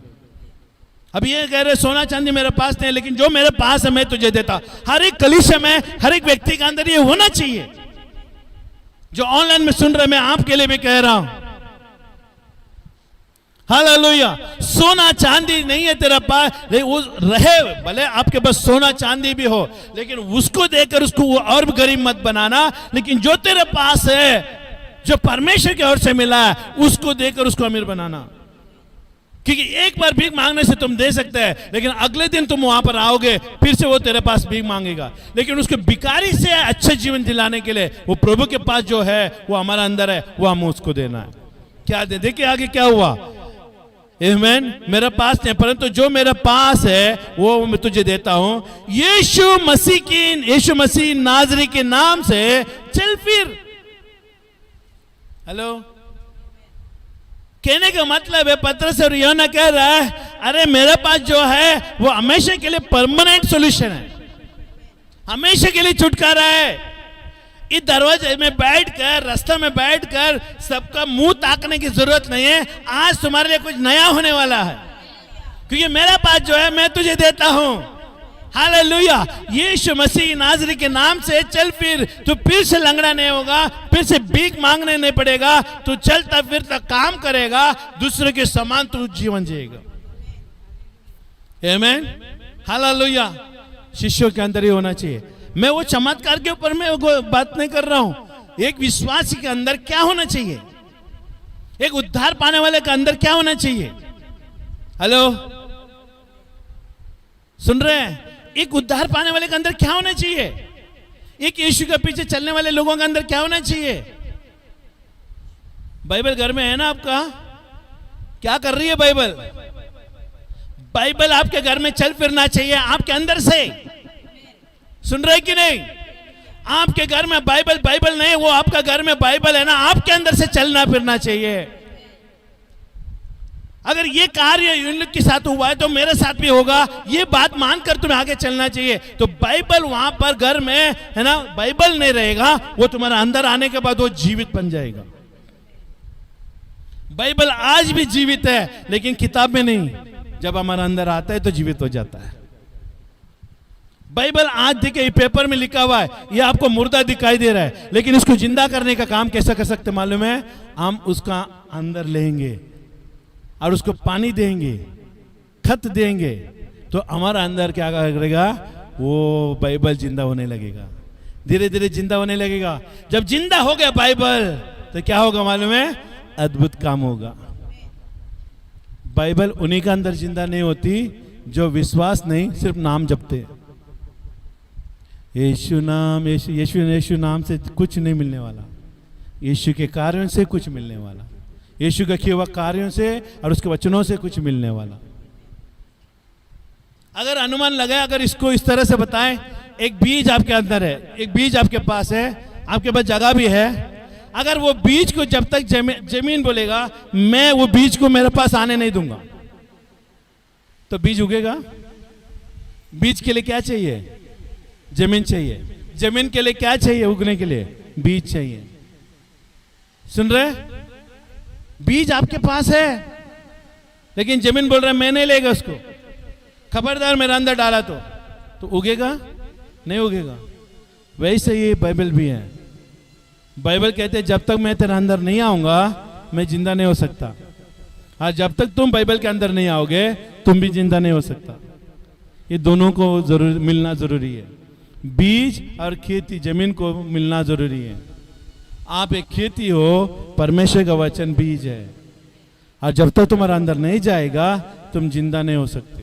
अब ये कह रहे सोना चांदी मेरे पास नहीं, लेकिन जो मेरे पास है मैं तुझे देता। हर एक कलीसिया में, हर एक व्यक्ति के अंदर ये होना चाहिए। जो ऑनलाइन में सुन रहे, मैं आपके लिए भी कह रहा हूं, हालेलुया। सोना चांदी नहीं है तेरा पास, रहे भले आपके पास सोना चांदी भी हो, लेकिन उसको देकर उसको और भी गरीब मत बनाना। लेकिन जो तेरे पास है, जो परमेश्वर की ओर से मिला है, उसको देकर उसको अमीर बनाना। क्योंकि एक बार भीख मांगने से तुम दे सकते हैं, लेकिन अगले दिन तुम वहां पर आओगे, फिर से वो तेरे पास भीख मांगेगा। लेकिन उसके भिखारी से अच्छे जीवन दिलाने के लिए वो प्रभु के पास जो है, वो हमारा अंदर है, वो हमें उसको देना है। क्या दे? देखिए आगे क्या हुआ। आमीन। मेरे पास नहीं, परंतु जो मेरे पास है वो मैं तुझे देता हूं। यीशु मसीह नाजरी के नाम से चल फिर। हेलो, कहने का मतलब है, पतरस और यूहन्ना कह रहा है, अरे मेरे पास जो है वो हमेशा के लिए परमानेंट सॉल्यूशन है, हमेशा के लिए छुटकारा है। इस दरवाजे में बैठकर, रास्ते में बैठकर सबका मुंह ताकने की जरूरत नहीं है। आज तुम्हारे लिए कुछ नया होने वाला है, क्योंकि मेरे पास जो है मैं तुझे देता हूं। हालेलुया। यीशु मसीह नाजरी के नाम से चल फिर। तू फिर से लंगड़ा नहीं होगा, फिर से भीख मांगने नहीं पड़ेगा। तू चलता फिरता काम करेगा, दूसरे के समान तू जीवन जिएगा। आमीन। हालेलुया। शिष्यों के अंदर ही होना चाहिए। मैं वो चमत्कार के ऊपर मैं बात नहीं कर रहा हूं। एक विश्वासी के अंदर क्या होना चाहिए, एक उद्धार पाने वाले के अंदर क्या होना चाहिए। हेलो, सुन रहे हैं? एक उद्धार पाने वाले के अंदर क्या होना चाहिए, एक यीशु के पीछे चलने वाले लोगों के अंदर क्या होना चाहिए। बाइबल घर में है ना आपका? क्या कर रही है बाइबल? बाइबल आपके घर में चल फिरना चाहिए, आपके अंदर से। सुन रहे कि नहीं? आपके घर में बाइबल नहीं, वो आपका घर में बाइबल है ना, आपके अंदर से चलना फिरना चाहिए। अगर ये कार्य इन लोग के साथ हुआ है तो मेरे साथ भी होगा, ये बात मानकर तुम्हें आगे चलना चाहिए। तो बाइबल वहां पर घर में है ना, बाइबल नहीं रहेगा, वो तुम्हारा अंदर आने के बाद वो जीवित बन जाएगा। बाइबल आज भी जीवित है, लेकिन किताब में नहीं। जब हमारा अंदर आता है तो जीवित हो जाता है। बाइबल आज देखिए पेपर में लिखा हुआ है, ये आपको मुर्दा दिखाई दे रहा है, लेकिन इसको जिंदा करने का काम कैसे कर सकते मालूम है? हम उसका अंदर लेंगे और उसको पानी देंगे, खत देंगे, तो हमारा अंदर क्या करेगा? वो बाइबल जिंदा होने लगेगा, धीरे धीरे जिंदा होने लगेगा। जब जिंदा हो गया बाइबल तो क्या होगा मालूम है? अद्भुत काम होगा। बाइबल उन्हीं का अंदर जिंदा नहीं होती जो विश्वास नहीं, सिर्फ नाम जपते। यीशु नाम, यीशु नाम से कुछ नहीं मिलने वाला, यीशु के कार्यों से कुछ मिलने वाला, यीशु के किए हुए कार्यों से और उसके वचनों से कुछ मिलने वाला। अगर अनुमान लगाए, अगर इसको इस तरह से बताएं, एक बीज आपके अंदर है, एक बीज आपके पास है, आपके पास जगह भी है। अगर वो बीज को जब तक जमीन बोलेगा मैं वो बीज को मेरे पास आने नहीं दूंगा, तो बीज उगेगा? बीज के लिए क्या चाहिए? जमीन चाहिए। जमीन के लिए क्या चाहिए उगने के लिए? बीज चाहिए। सुन रहे? बीज आपके पास है, लेकिन जमीन बोल रहा है मैं नहीं लेगा उसको, खबरदार मेरे अंदर डाला तो उगेगा? नहीं उगेगा। वैसे ये बाइबल भी है। बाइबल कहते हैं जब तक मैं तेरे अंदर नहीं आऊंगा मैं जिंदा नहीं हो सकता, और जब तक तुम बाइबल के अंदर नहीं आओगे तुम भी जिंदा नहीं हो सकता। ये दोनों को मिलना जरूरी है। बीज और खेती, जमीन को मिलना जरूरी है। आप एक खेती हो, परमेश्वर का वचन बीज है, और जब तक तुम्हारा अंदर नहीं जाएगा तुम जिंदा नहीं हो सकते।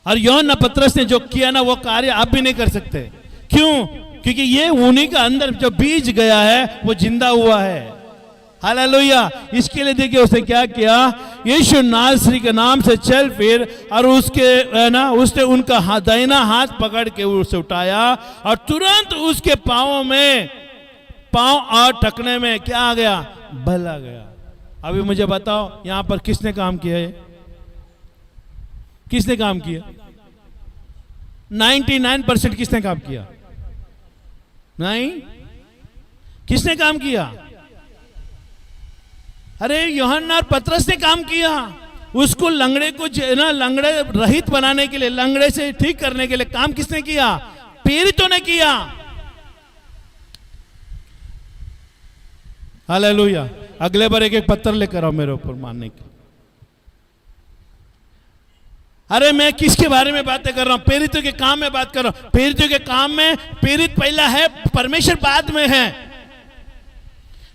और यूहन्ना पतरस ने जो किया ना वो कार्य आप भी नहीं कर सकते। क्यों? क्योंकि ये उन्हीं का अंदर जो बीज गया है वो जिंदा हुआ है। हालेलुया। इसके लिए देखिए उसने क्या किया, यीशु नासरी के नाम से चल फिर, और उसने उनका दाहिना हाथ पकड़ के उसे उठाया, और तुरंत उसके पांव और टकने में क्या आ गया? बल आ गया। अभी मुझे बताओ यहां पर किसने काम किया है? किसने काम किया? 99% किसने काम किया? नहीं, किसने काम किया? अरे यूहन्ना और पतरस ने काम किया। उसको लंगड़े को ना लंगड़े रहित बनाने के लिए, लंगड़े से ठीक करने के लिए काम किसने किया? प्रेरितों ने किया। हालेलुया। अगले बार एक एक पत्थर लेकर आओ मेरे ऊपर मारने के। अरे मैं किसके बारे में बातें कर रहा हूं? प्रेरितों के काम में बात कर रहा हूं। प्रेरितों के काम में प्रेरित पहला है, परमेश्वर बाद में है।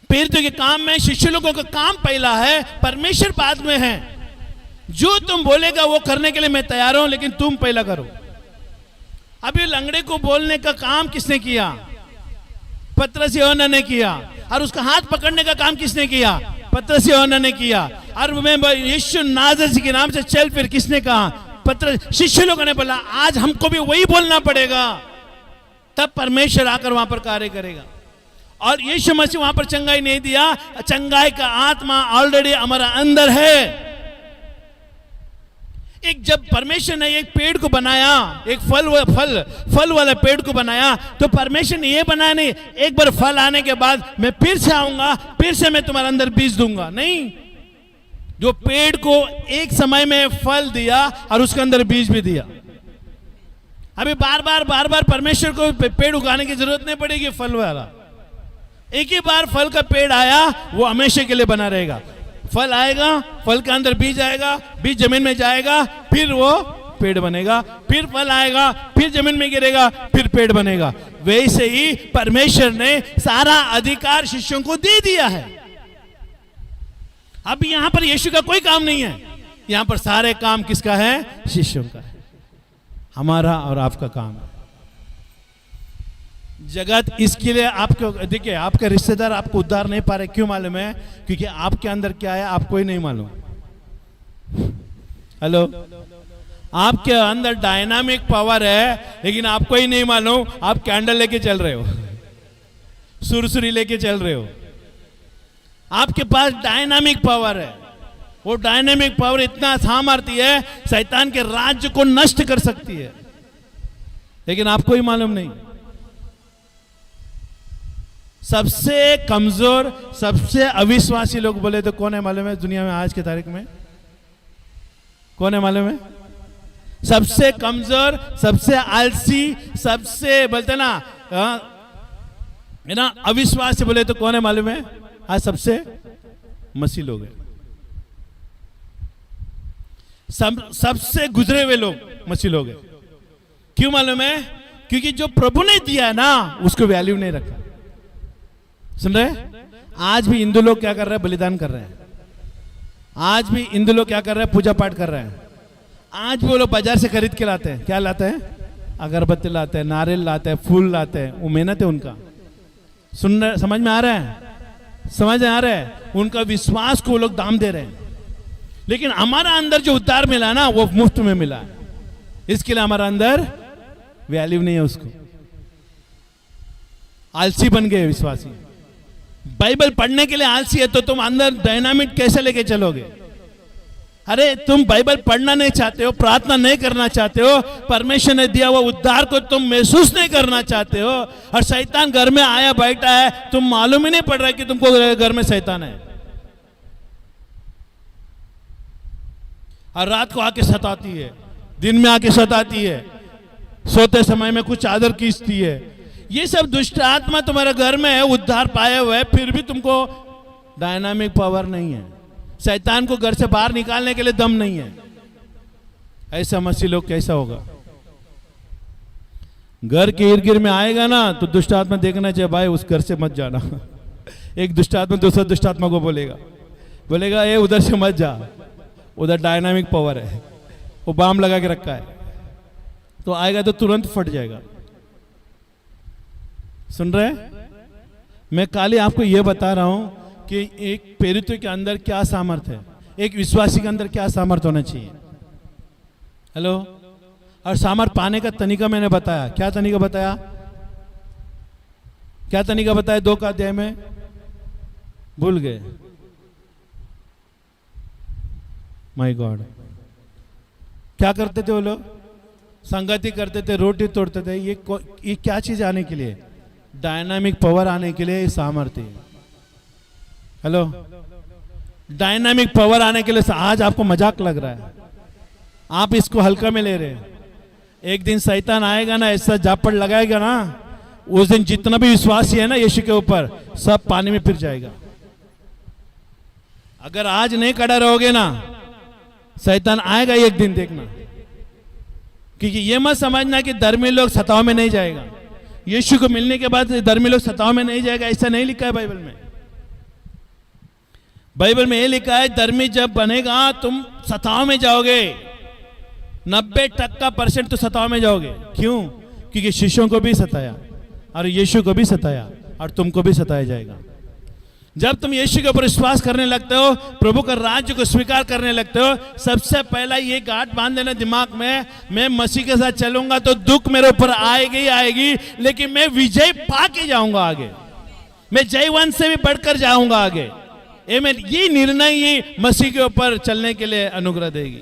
प्रेरितों के काम में शिष्य लोगों का काम पहला है, परमेश्वर बाद में है। जो तुम बोलेगा वो करने के लिए मैं तैयार हूं, लेकिन तुम पहला करो। अभी लंगड़े को बोलने का काम किसने किया? पतरस यूहन्ना ने किया। और उसका हाथ पकड़ने का काम किसने किया? पतरस यूहन्ना ने किया। और मैं यीशु नाज़री के नाम से चल, फिर किसने कहा? पतरस। शिष्य लोगों ने बोला आज हमको भी वही बोलना पड़ेगा, तब परमेश्वर आकर वहां पर कार्य करेगा। और यीशु मसीह वहां पर चंगाई नहीं दिया, चंगाई का आत्मा ऑलरेडी हमारा अंदर है। एक जब परमेश्वर ने एक पेड़ को बनाया, एक फल वाला पेड़ को बनाया, तो परमेश्वर ने ये बनाया नहीं एक बार फल आने के बाद मैं फिर से आऊंगा, फिर से मैं तुम्हारे अंदर बीज दूंगा। नहीं, जो पेड़ को एक समय में फल दिया और उसके अंदर बीज भी दिया। अभी बार बार परमेश्वर को पेड़ उगाने की जरूरत नहीं पड़ेगी। फल वाला एक ही बार फल का पेड़ आया, वो हमेशा के लिए बना रहेगा। फल आएगा, फल के अंदर बीज आएगा, बीज जमीन में जाएगा, फिर वो पेड़ बनेगा, फिर फल आएगा, फिर जमीन में गिरेगा, फिर पेड़ बनेगा। वैसे ही परमेश्वर ने सारा अधिकार शिष्यों को दे दिया है। अब यहां पर यीशु का कोई काम नहीं है, यहां पर सारे काम किसका है? शिष्यों का है। हमारा और आपका काम है। जगत इसके लिए आपको, देखिए आपके रिश्तेदार आपको उद्धार नहीं पा रहे, क्यों मालूम है? क्योंकि आपके अंदर क्या है आपको ही नहीं मालूम। हेलो, आपके अंदर डायनामिक पावर है, लेकिन आपको ही नहीं मालूम। आप कैंडल लेके चल रहे हो, सुरसुरी लेके चल रहे हो। आपके पास डायनामिक पावर है। वो डायनामिक पावर इतना सामर्थ्य है, शैतान के राज्य को नष्ट कर सकती है, लेकिन आपको ही मालूम नहीं। सबसे कमजोर, सबसे अविश्वासी लोग बोले तो कौन है मालूम है? दुनिया में आज की तारीख में कौन है मालूम है? सबसे कमजोर, सबसे आलसी, सबसे बोलते ना है ना अविश्वासी बोले तो कौन है मालूम है? आज सबसे मसीह लोग हैं। सबसे गुजरे हुए लोग मसीह लोग हैं। क्यों मालूम है? क्योंकि जो प्रभु ने दिया है ना, उसको वैल्यू नहीं रखा। सुन रहे? आज भी हिंदू लोग क्या कर रहे हैं? बलिदान कर रहे हैं। आज भी हिंदू लोग क्या कर रहे हैं? पूजा पाठ कर रहे हैं। आज भी वो लोग बाजार से खरीद के लाते हैं। क्या लाते हैं? अगरबत्ती लाते हैं, नारियल लाते हैं, फूल लाते हैं। वो मेहनत है उनका। सुन रहे? समझ में आ रहा है? समझ में आ रहा है? उनका विश्वास को वो लोग दाम दे रहे हैं। लेकिन हमारा अंदर जो उद्धार मिला ना, वो मुफ्त में मिला है। इसके लिए हमारा अंदर वैल्यू नहीं है उसको। आलसी बन गए विश्वासी। बाइबल पढ़ने के लिए आलसी है तो तुम अंदर डायनामिक कैसे लेके चलोगे? अरे तुम बाइबल पढ़ना नहीं चाहते हो, प्रार्थना नहीं करना चाहते हो, परमेश्वर ने दिया हुआ उद्धार को तुम महसूस नहीं करना चाहते हो, और शैतान घर में आया बैठा है, तुम मालूम ही नहीं पड़ रहा है कि तुमको घर में शैतान है। और रात को आके सताती है, दिन में आके सताती है, सोते समय में कुछ आदर खींचती है। ये सब दुष्ट आत्मा तुम्हारे घर में है, उद्धार पाए हुए है, फिर भी तुमको डायनामिक पावर नहीं है। शैतान को घर से बाहर निकालने के लिए दम नहीं है। ऐसा मसीह लोग कैसा होगा? घर के इर्द गिर्द में आएगा ना तो दुष्ट आत्मा देखना चाहिए, भाई उस घर से मत जाना। एक दुष्ट आत्मा दूसरा दुष्ट आत्मा को बोलेगा ये उधर से मत जा, उधर डायनामिक पावर है, वो बाम लगा के रखा है, तो आएगा तो तुरंत फट जाएगा। सुन रहे? मैं काली आपको यह बता रहा हूं कि एक प्रेरित के अंदर क्या सामर्थ्य है, एक विश्वासी के अंदर क्या सामर्थ्य होना चाहिए। हेलो, और सामर्थ्य पाने का तरीका मैंने बताया। क्या तरीका बताया? क्या तरीका बताया? 2 का अध्याय में भूल गए। माय गॉड, क्या करते थे वो लोग? संगति करते थे, रोटी तोड़ते थे। ये क्या चीज आने के लिए? डायनामिक पावर आने के लिए सामर्थ्य। हेलो, डायनामिक पावर आने के लिए आज आपको मजाक लग रहा है, आप इसको हल्का में ले रहे हैं। एक दिन शैतान आएगा ना, ऐसा झापड़ लगाएगा ना, उस दिन जितना भी विश्वासी है ना यीशु के ऊपर, सब पानी में फिर जाएगा। अगर आज नहीं खड़ा रहोगे ना, शैतान आएगा एक दिन, देखना। क्योंकि ये मत समझना कि धर्मी लोग सताव में नहीं जाएगा। यीशु को मिलने के बाद धर्मी लोग सताव में नहीं जाएगा, ऐसा नहीं लिखा है बाइबल में। बाइबल में ये लिखा है धर्मी जब बनेगा तुम सताव में जाओगे, 90% तो सताव में जाओगे। क्यों? क्योंकि शिष्यों को भी सताया और यीशु को भी सताया और तुमको भी सताया जाएगा। जब तुम यीशु के ऊपर विश्वास करने लगते हो, प्रभु का राज्य को स्वीकार करने लगते हो, सबसे पहला ये गांठ बांध लेना दिमाग में, मैं मसीह के साथ चलूंगा तो दुख मेरे ऊपर आएगी ही आएगी, लेकिन मैं विजय पा के जाऊंगा आगे, मैं जयवंत से भी बढ़कर जाऊंगा आगे। ये निर्णय ही मसीह के ऊपर चलने के लिए अनुग्रह देगी।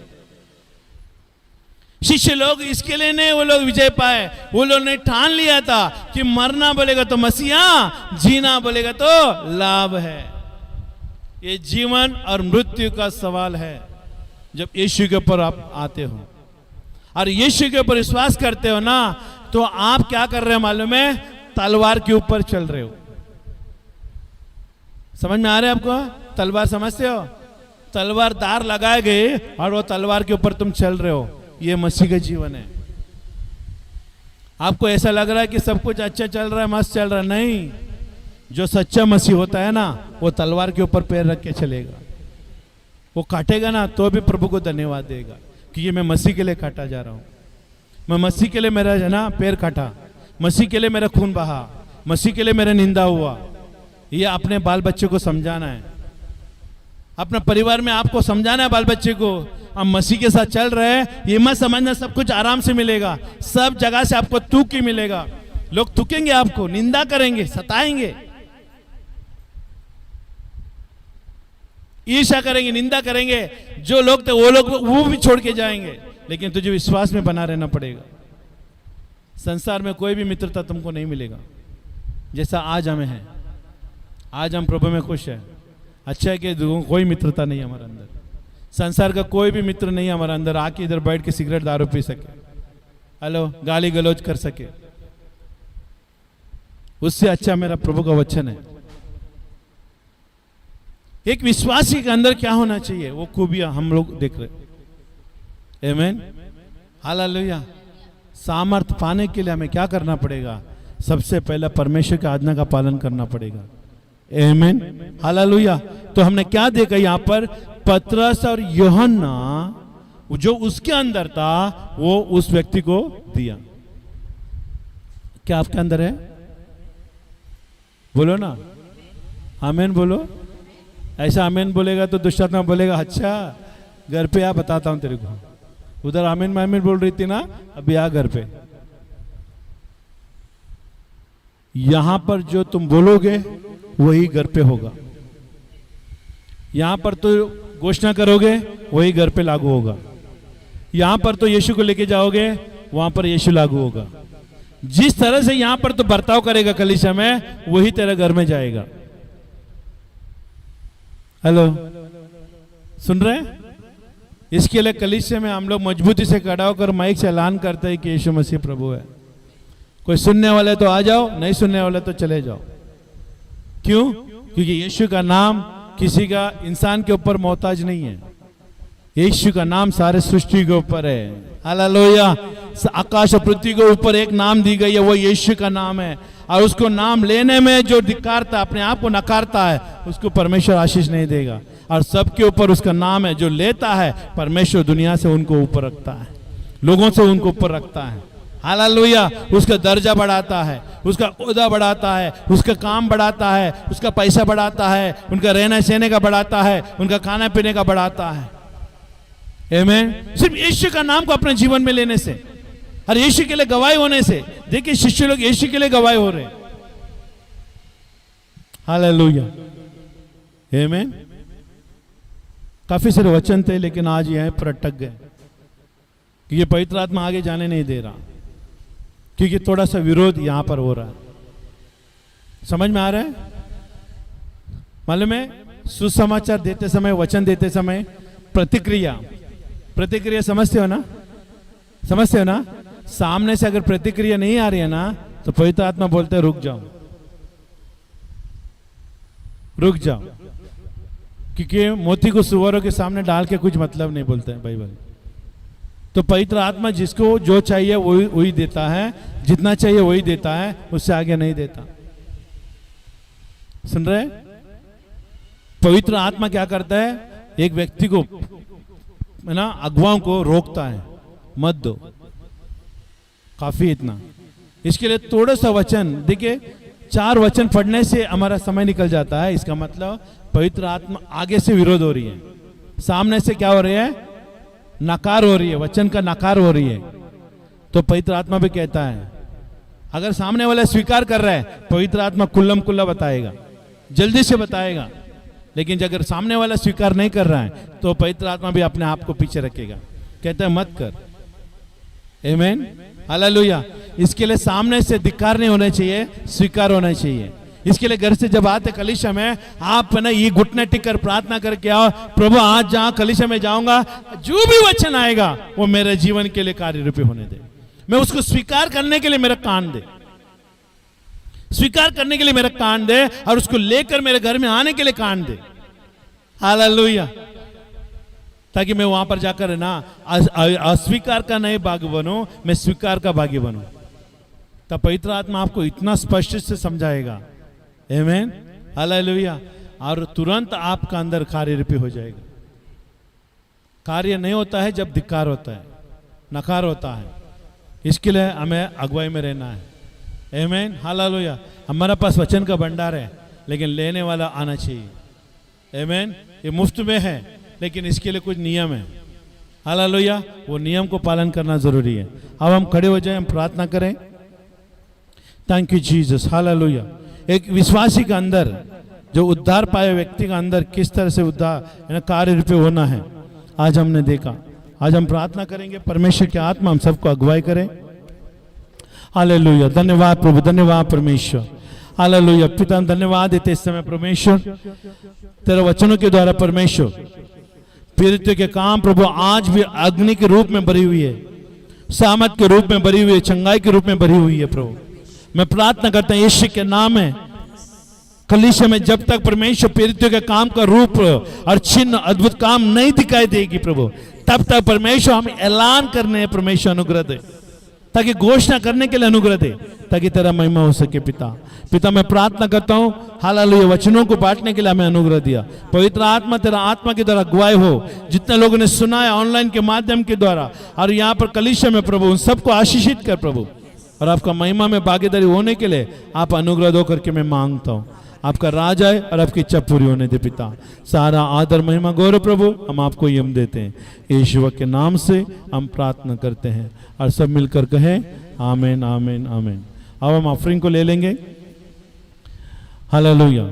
शिष्य लोग इसके लिए नहीं वो लोग विजय पाए, वो लोग ने ठान लिया था कि मरना बोलेगा तो मसीहा, जीना बोलेगा तो लाभ है। ये जीवन और मृत्यु का सवाल है जब यीशु के ऊपर आप आते हो और यीशु के ऊपर विश्वास करते हो ना, तो आप क्या कर रहे हो मालूम है? तलवार के ऊपर चल रहे हो। समझ में आ रहा है आपको? तलवार समझते हो? तलवार धार लगाए गए और वो तलवार के ऊपर तुम चल रहे हो। ये मसीह का जीवन है। आपको ऐसा लग रहा है कि सब कुछ अच्छा चल रहा है, मस्त चल रहा है, नहीं। जो सच्चा मसीह होता है ना, वो तलवार के ऊपर पैर रख के चलेगा। वो काटेगा ना तो भी प्रभु को धन्यवाद देगा कि ये मैं मसीह के लिए काटा जा रहा हूं, मैं मसीह के लिए मेरा है ना पैर काटा, मसीह के लिए मेरा खून बहा, मसीह के लिए मेरा निंदा हुआ। ये अपने बाल बच्चे को समझाना है, अपना परिवार में आपको समझाना है बाल बच्चे को, हम मसीह के साथ चल रहे हैं। ये मत समझना सब कुछ आराम से मिलेगा, सब जगह से आपको तुक ही मिलेगा। लोग तुकेंगे, आपको निंदा करेंगे, सताएंगे, ईर्ष्या करेंगे, निंदा करेंगे। जो लोग थे वो लोग वो भी छोड़ के जाएंगे, लेकिन तुझे विश्वास में बना रहना पड़ेगा। संसार में कोई भी मित्रता तुमको नहीं मिलेगा जैसा आज हमें है। आज हम प्रभु में खुश हैं। अच्छा है कि कोई मित्रता नहीं हमारे अंदर, संसार का कोई भी मित्र नहीं हमारे अंदर आके इधर बैठ के सिगरेट दारू पी सके, हेलो गाली गलौज कर सके। उससे अच्छा मेरा प्रभु का वचन है। एक विश्वासी के अंदर क्या होना चाहिए, वो खूबियां हम लोग देख रहे। आमीन, हालेलुया। सामर्थ पाने के लिए हमें क्या करना पड़ेगा? सबसे पहले परमेश्वर की आज्ञा का पालन करना पड़ेगा। आमीन, हालेलुया। तो हमने क्या देखा यहाँ पर? पतरस और यूहन्ना जो उसके अंदर था वो उस व्यक्ति को दिया। क्या आपके अंदर है? बोलो ना, आमीन बोलो। ऐसा आमीन बोलेगा तो दुष्टात्मा बोलेगा अच्छा घर पे आ, बताता हूं तेरे को। उधर आमीन आमीन बोल रही थी ना, अभी आ घर पे। यहां पर जो तुम बोलोगे वही घर पे होगा। यहां पर तो घोषणा करोगे वही घर पे लागू होगा। यहां पर तो यीशु को लेके जाओगे, वहां पर यीशु लागू होगा। जिस तरह से यहां पर तो बर्ताव करेगा कलीसिया में, वही तेरे घर में जाएगा। हेलो, सुन रहे हैं? इसके लिए कलीसिया में हम लोग मजबूती से खड़ा होकर माइक से ऐलान करते हैं कि यीशु मसीह प्रभु है। कोई सुनने वाले तो आ जाओ, नहीं सुनने वाले तो चले जाओ। क्यों? क्योंकि यीशु का नाम किसी का इंसान के ऊपर मोहताज नहीं है। यीशु का नाम सारे सृष्टि के ऊपर है। हालेलुया। आकाश और पृथ्वी के ऊपर एक नाम दी गई है, वो यीशु का नाम है। और उसको नाम लेने में जो धिक्कारता, अपने आप को नकारता है, उसको परमेश्वर आशीष नहीं देगा। और सबके ऊपर उसका नाम है। जो लेता है, परमेश्वर दुनिया से उनको ऊपर रखता है, लोगों से उनको ऊपर रखता है। हालेलुया। उसका दर्जा बढ़ाता है, उसका ओहदा बढ़ाता है, उसका काम बढ़ाता है, उसका पैसा बढ़ाता है, उनका रहने सहने का बढ़ाता है, उनका खाना पीने का बढ़ाता है। आमीन। सिर्फ यीशु का नाम को अपने जीवन में लेने से और यीशु के लिए गवाही होने से। देखिए शिष्य लोग यीशु के लिए गवाही हो रहे। हालेलुया। आमीन। काफी सारे वचन थे, लेकिन आज यहां पर अटक गए कि ये पवित्र आत्मा आगे जाने नहीं दे रहा, क्योंकि थोड़ा सा विरोध यहां पर हो रहा है। समझ में आ रहा है? मालूम है सुसमाचार देते समय, वचन देते समय प्रतिक्रिया, प्रतिक्रिया समझते हो ना, समझते हो ना। सामने से अगर प्रतिक्रिया नहीं आ रही है ना तो पवित्र आत्मा बोलते हैं रुक जाओ, रुक जाओ, क्योंकि मोती को सुअरों के सामने डाल के कुछ मतलब नहीं बोलते हैं बाइबल। तो पवित्र आत्मा जिसको जो चाहिए वही देता है, जितना चाहिए वही देता है, उससे आगे नहीं देता। सुन रहे? पवित्र आत्मा क्या करता है, एक व्यक्ति को है ना, अगुवाओं को रोकता है, मत दो, काफी इतना। इसके लिए थोड़ा सा वचन देखिए, 4 वचन पढ़ने से हमारा समय निकल जाता है। इसका मतलब पवित्र आत्मा आगे से विरोध हो रही है, सामने से क्या हो रही है, नकार हो रही है, वचन का नकार हो रही है। तो पवित्र आत्मा भी कहता है, अगर सामने वाला स्वीकार कर रहा है, पवित्र आत्मा कुल्लम कुल्ला बताएगा, जल्दी से बताएगा। लेकिन अगर सामने वाला स्वीकार नहीं कर रहा है तो पवित्र आत्मा भी अपने आप को पीछे रखेगा, कहता है मत कर। आमीन, हालेलुया। इसके लिए सामने से धिक्कार नहीं होना चाहिए, स्वीकार होना चाहिए। इसके लिए घर से जब आते कलीसिया में, आप ना ये घुटने टिक कर प्रार्थना करके आओ, प्रभु आज जहां कलीसिया में जाऊंगा, जो भी वचन आएगा वो मेरे जीवन के लिए कार्य रूपी होने दे, मैं उसको स्वीकार करने के लिए मेरा कान दे, स्वीकार करने के लिए मेरा कान दे, और उसको लेकर मेरे घर में आने के लिए कान दे। हालेलुया। ताकि मैं वहां पर जाकर ना अस्वीकार का नहीं भागी बनूं, मैं स्वीकार का भागी बनूं। तब पवित्र आत्मा आपको इतना स्पष्ट से समझाएगा। आमीन, हालेलुया। और तुरंत आपका अंदर कार्य रूपी हो जाएगा। कार्य नहीं होता है जब धिक्कार होता है, नकार होता है। इसके लिए हमें अगुवाई में रहना है। आमीन, हालेलुया। हमारे पास वचन का भंडार है, लेकिन लेने वाला आना चाहिए। आमीन, ये मुफ्त में है, लेकिन इसके लिए कुछ नियम है। हालेलुया, वो नियम को पालन करना जरूरी है। अब हम खड़े हो जाएं, हम प्रार्थना करें। Thank you Jesus, hallelujah. एक विश्वासी का अंदर, जो उद्धार पाए व्यक्ति का अंदर किस तरह से उद्धार कार्य रूपी होना है, आज हमने देखा। आज हम प्रार्थना करेंगे, परमेश्वर की आत्मा हम सबको अगुवाई करें। हालेलुया। धन्यवाद प्रभु, धन्यवाद परमेश्वर। हालेलुया। पिता धन्यवाद देते इस समय परमेश्वर, तेरे वचनों के द्वारा परमेश्वर पीड़ितों के काम प्रभु आज भी अग्नि के रूप में भरी हुई है, सामत के रूप में भरी हुई है, चंगाई के रूप में भरी हुई है। प्रभु मैं प्रार्थना करता हूं यीशु के नाम में, कलीसिया में जब तक परमेश्वर पीड़ितों के काम का रूप और चिन्ह अद्भुत काम नहीं दिखाई देगी प्रभु, तब तक परमेश्वर हमें ऐलान करने परमेश्वर अनुग्रह दे, ताकि घोषणा करने के लिए अनुग्रह दे, ताकि तेरा महिमा हो सके। पिता मैं प्रार्थना करता हूं, हालेलुया, वचनों को बांटने के लिए हमें अनुग्रह दिया। पवित्र आत्मा तेरा आत्मा के द्वारा अगुवाई हो, जितने लोगों ने सुना है ऑनलाइन के माध्यम के द्वारा और यहाँ पर कलीसिया में प्रभु, उन सबको आशीषित कर प्रभु, और आपका महिमा में भागीदारी होने के लिए आप अनुग्रह दो करके मैं मांगता हूँ। आपका राज आए और आपकी इच्छा पूरी होने दे। पिता सारा आदर महिमा गौरव प्रभु हम आपको ही हम देते हैं, यीशु के नाम से हम प्रार्थना करते हैं, और सब मिलकर कहें आमीन, आमीन, आमीन। अब हम ऑफरिंग को ले लेंगे। हालेलुया।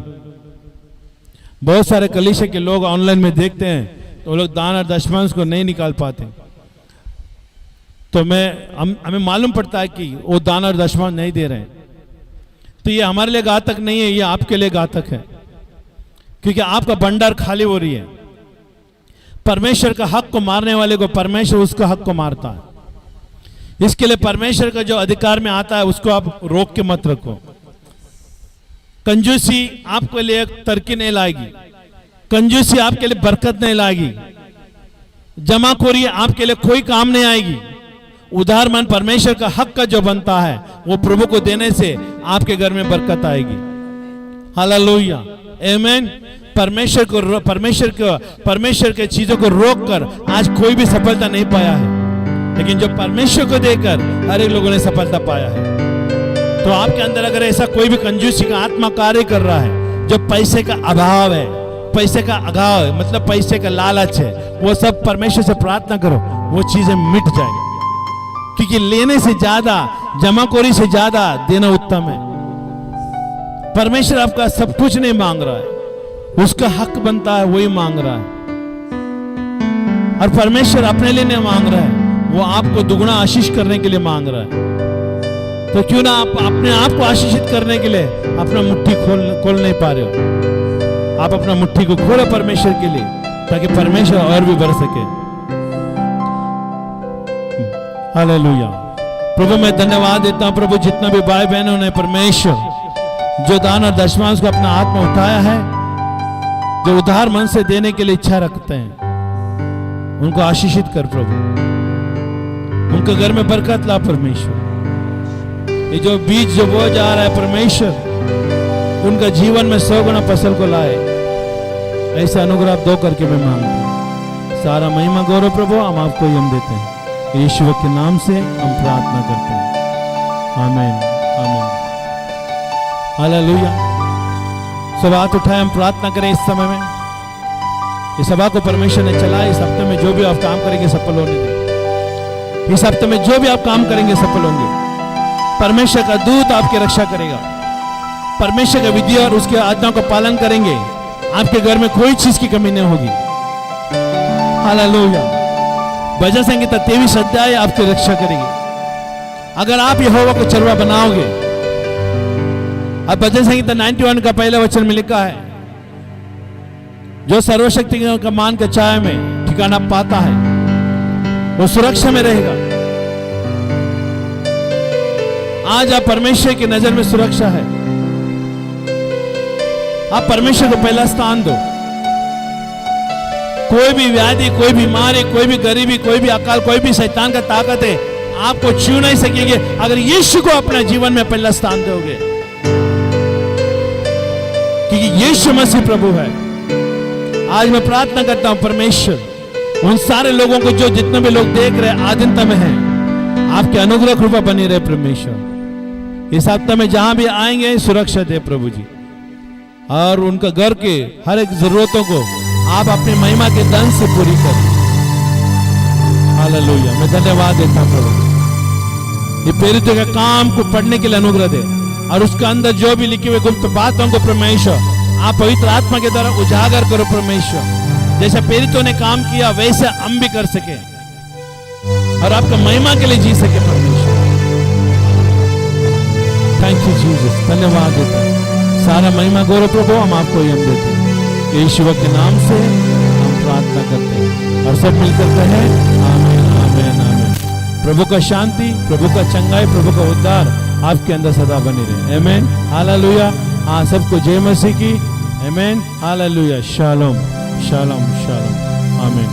बहुत सारे कलीसिया के लोग ऑनलाइन में देखते हैं तो वो लोग दान और दशमांश को नहीं निकाल पाते, तो हमें मालूम पड़ता है कि वो दान और दशमांश नहीं दे रहे हैं। तो ये हमारे लिए घातक नहीं है, ये आपके लिए घातक है, क्योंकि आपका भंडार खाली हो रही है। परमेश्वर का हक को मारने वाले को परमेश्वर उसका हक को मारता है। इसके लिए परमेश्वर का जो अधिकार में आता है उसको आप रोक के मत रखो। कंजूसी आपके लिए तरक्की नहीं लाएगी, कंजूसी आपके लिए बरकत नहीं लाएगी, जमाखोरी आपके लिए कोई काम नहीं आएगी। उधार मन परमेश्वर का हक का जो बनता है वो प्रभु को देने से आपके घर में बरकत आएगी। हालेलुया, आमीन। परमेश्वर के चीजों को रोककर आज कोई भी सफलता नहीं पाया है, लेकिन जो परमेश्वर को देकर हर एक लोगों ने सफलता पाया है। तो आपके अंदर अगर ऐसा कोई भी कंजूसी का आत्मा कार्य कर रहा है, जो पैसे का अभाव है, पैसे का अभाव है मतलब पैसे का लालच है, वो सब परमेश्वर से प्रार्थना करो, वो चीजें मिट जाएगी। क्योंकि लेने से ज्यादा, जमाखोरी से ज्यादा देना उत्तम है। परमेश्वर आपका सब कुछ नहीं मांग रहा है, उसका हक बनता है वही मांग रहा है। और परमेश्वर अपने लिए नहीं मांग रहा है, वो आपको दुगुना आशीष करने के लिए मांग रहा है। तो क्यों ना आप अपने आप को आशीषित करने के लिए अपना मुट्ठी खोल नहीं पा रहे हो? आप अपना मुट्ठी को खोलो परमेश्वर के लिए, ताकि परमेश्वर और भी बढ़ सके। हालेलुया। प्रभु मैं धन्यवाद देता हूं प्रभु, जितना भी भाई बहनों ने परमेश्वर जो दान और दशमांश को अपना हाथ में उठाया है, जो उधार मन से देने के लिए इच्छा रखते हैं, उनको आशीषित कर प्रभु, उनके घर में बरकत ला परमेश्वर। ये जो बीज जो बोया जा रहा है परमेश्वर, उनका जीवन में 100 गुना फसल को लाए, ऐसा अनुग्रह दो करके मैं मांगता हूं। सारा महिमा गौरव प्रभु हम आपको ही हम देते हैं, यीशु के नाम से हम प्रार्थना करते हैं, आमीन आमीन। हालेलुया। सब हाथ उठाए, हम प्रार्थना करें इस समय में। इस सभा को परमेश्वर ने चला, इस हफ्ते में जो भी आप काम करेंगे सफल होने दें। इस हफ्ते में जो भी आप काम करेंगे सफल होंगे। परमेश्वर का दूत आपकी रक्षा करेगा। परमेश्वर का विधि और उसके आज्ञाओं का पालन करेंगे, आपके घर में कोई चीज की कमी नहीं होगी। हालेलुया। भजन संहिता 23 अध्याय आपकी रक्षा करेगी अगर आप यहोवा को चरवा बनाओगे। अब भजन संहिता 91 का पहला वचन में लिखा है, जो सर्वशक्ति का मान के छाया में ठिकाना पाता है वो सुरक्षा में रहेगा। आज आप परमेश्वर की नजर में सुरक्षा है। आप परमेश्वर को पहला स्थान दो। कोई भी व्याधि, कोई बीमारी, कोई भी गरीबी, कोई भी अकाल, कोई भी शैतान का ताकत है आपको छू नहीं सकेंगे अगर यीशु को अपने जीवन में पहला स्थान दोगे, क्योंकि यीशु मसीह प्रभु है। आज मैं प्रार्थना करता हूं परमेश्वर उन सारे लोगों को जो जितने भी लोग देख रहे आधीनता में हैं, आपके अनुग्रह कृपा बनी रहे परमेश्वर। इस हफ्ते में जहां भी आएंगे सुरक्षा दे प्रभु जी, और उनका घर के हर एक जरूरतों को आप अपनी महिमा के धन से पूरी करें। हालेलुया। मैं धन्यवाद देता हूं प्रभु, ये प्रेरितों के काम को पढ़ने के लिए अनुग्रह दे, और उसके अंदर जो भी लिखी हुई गुप्त बातों को परमेश्वर आप पवित्र आत्मा के द्वारा उजागर करो परमेश्वर। जैसे प्रेरितों ने काम किया वैसे हम भी कर सके और आपका महिमा के लिए जी सके परमेश्वर। Thank you Jesus. धन्यवाद देता हूं। सारा महिमा गौरव प्रभु हम आपको ही हम देते हैं, यीशु के नाम से हम प्रार्थना करते हैं और सब मिलकर कहें आमीन आमीन आमीन। प्रभु का शांति, प्रभु का चंगाई, प्रभु का उद्धार आपके अंदर सदा बने रहे। आमीन। हालेलुया। हाँ, सबको जय मसीह की। आमीन। हालेलुया। Shalom shalom shalom. आमीन।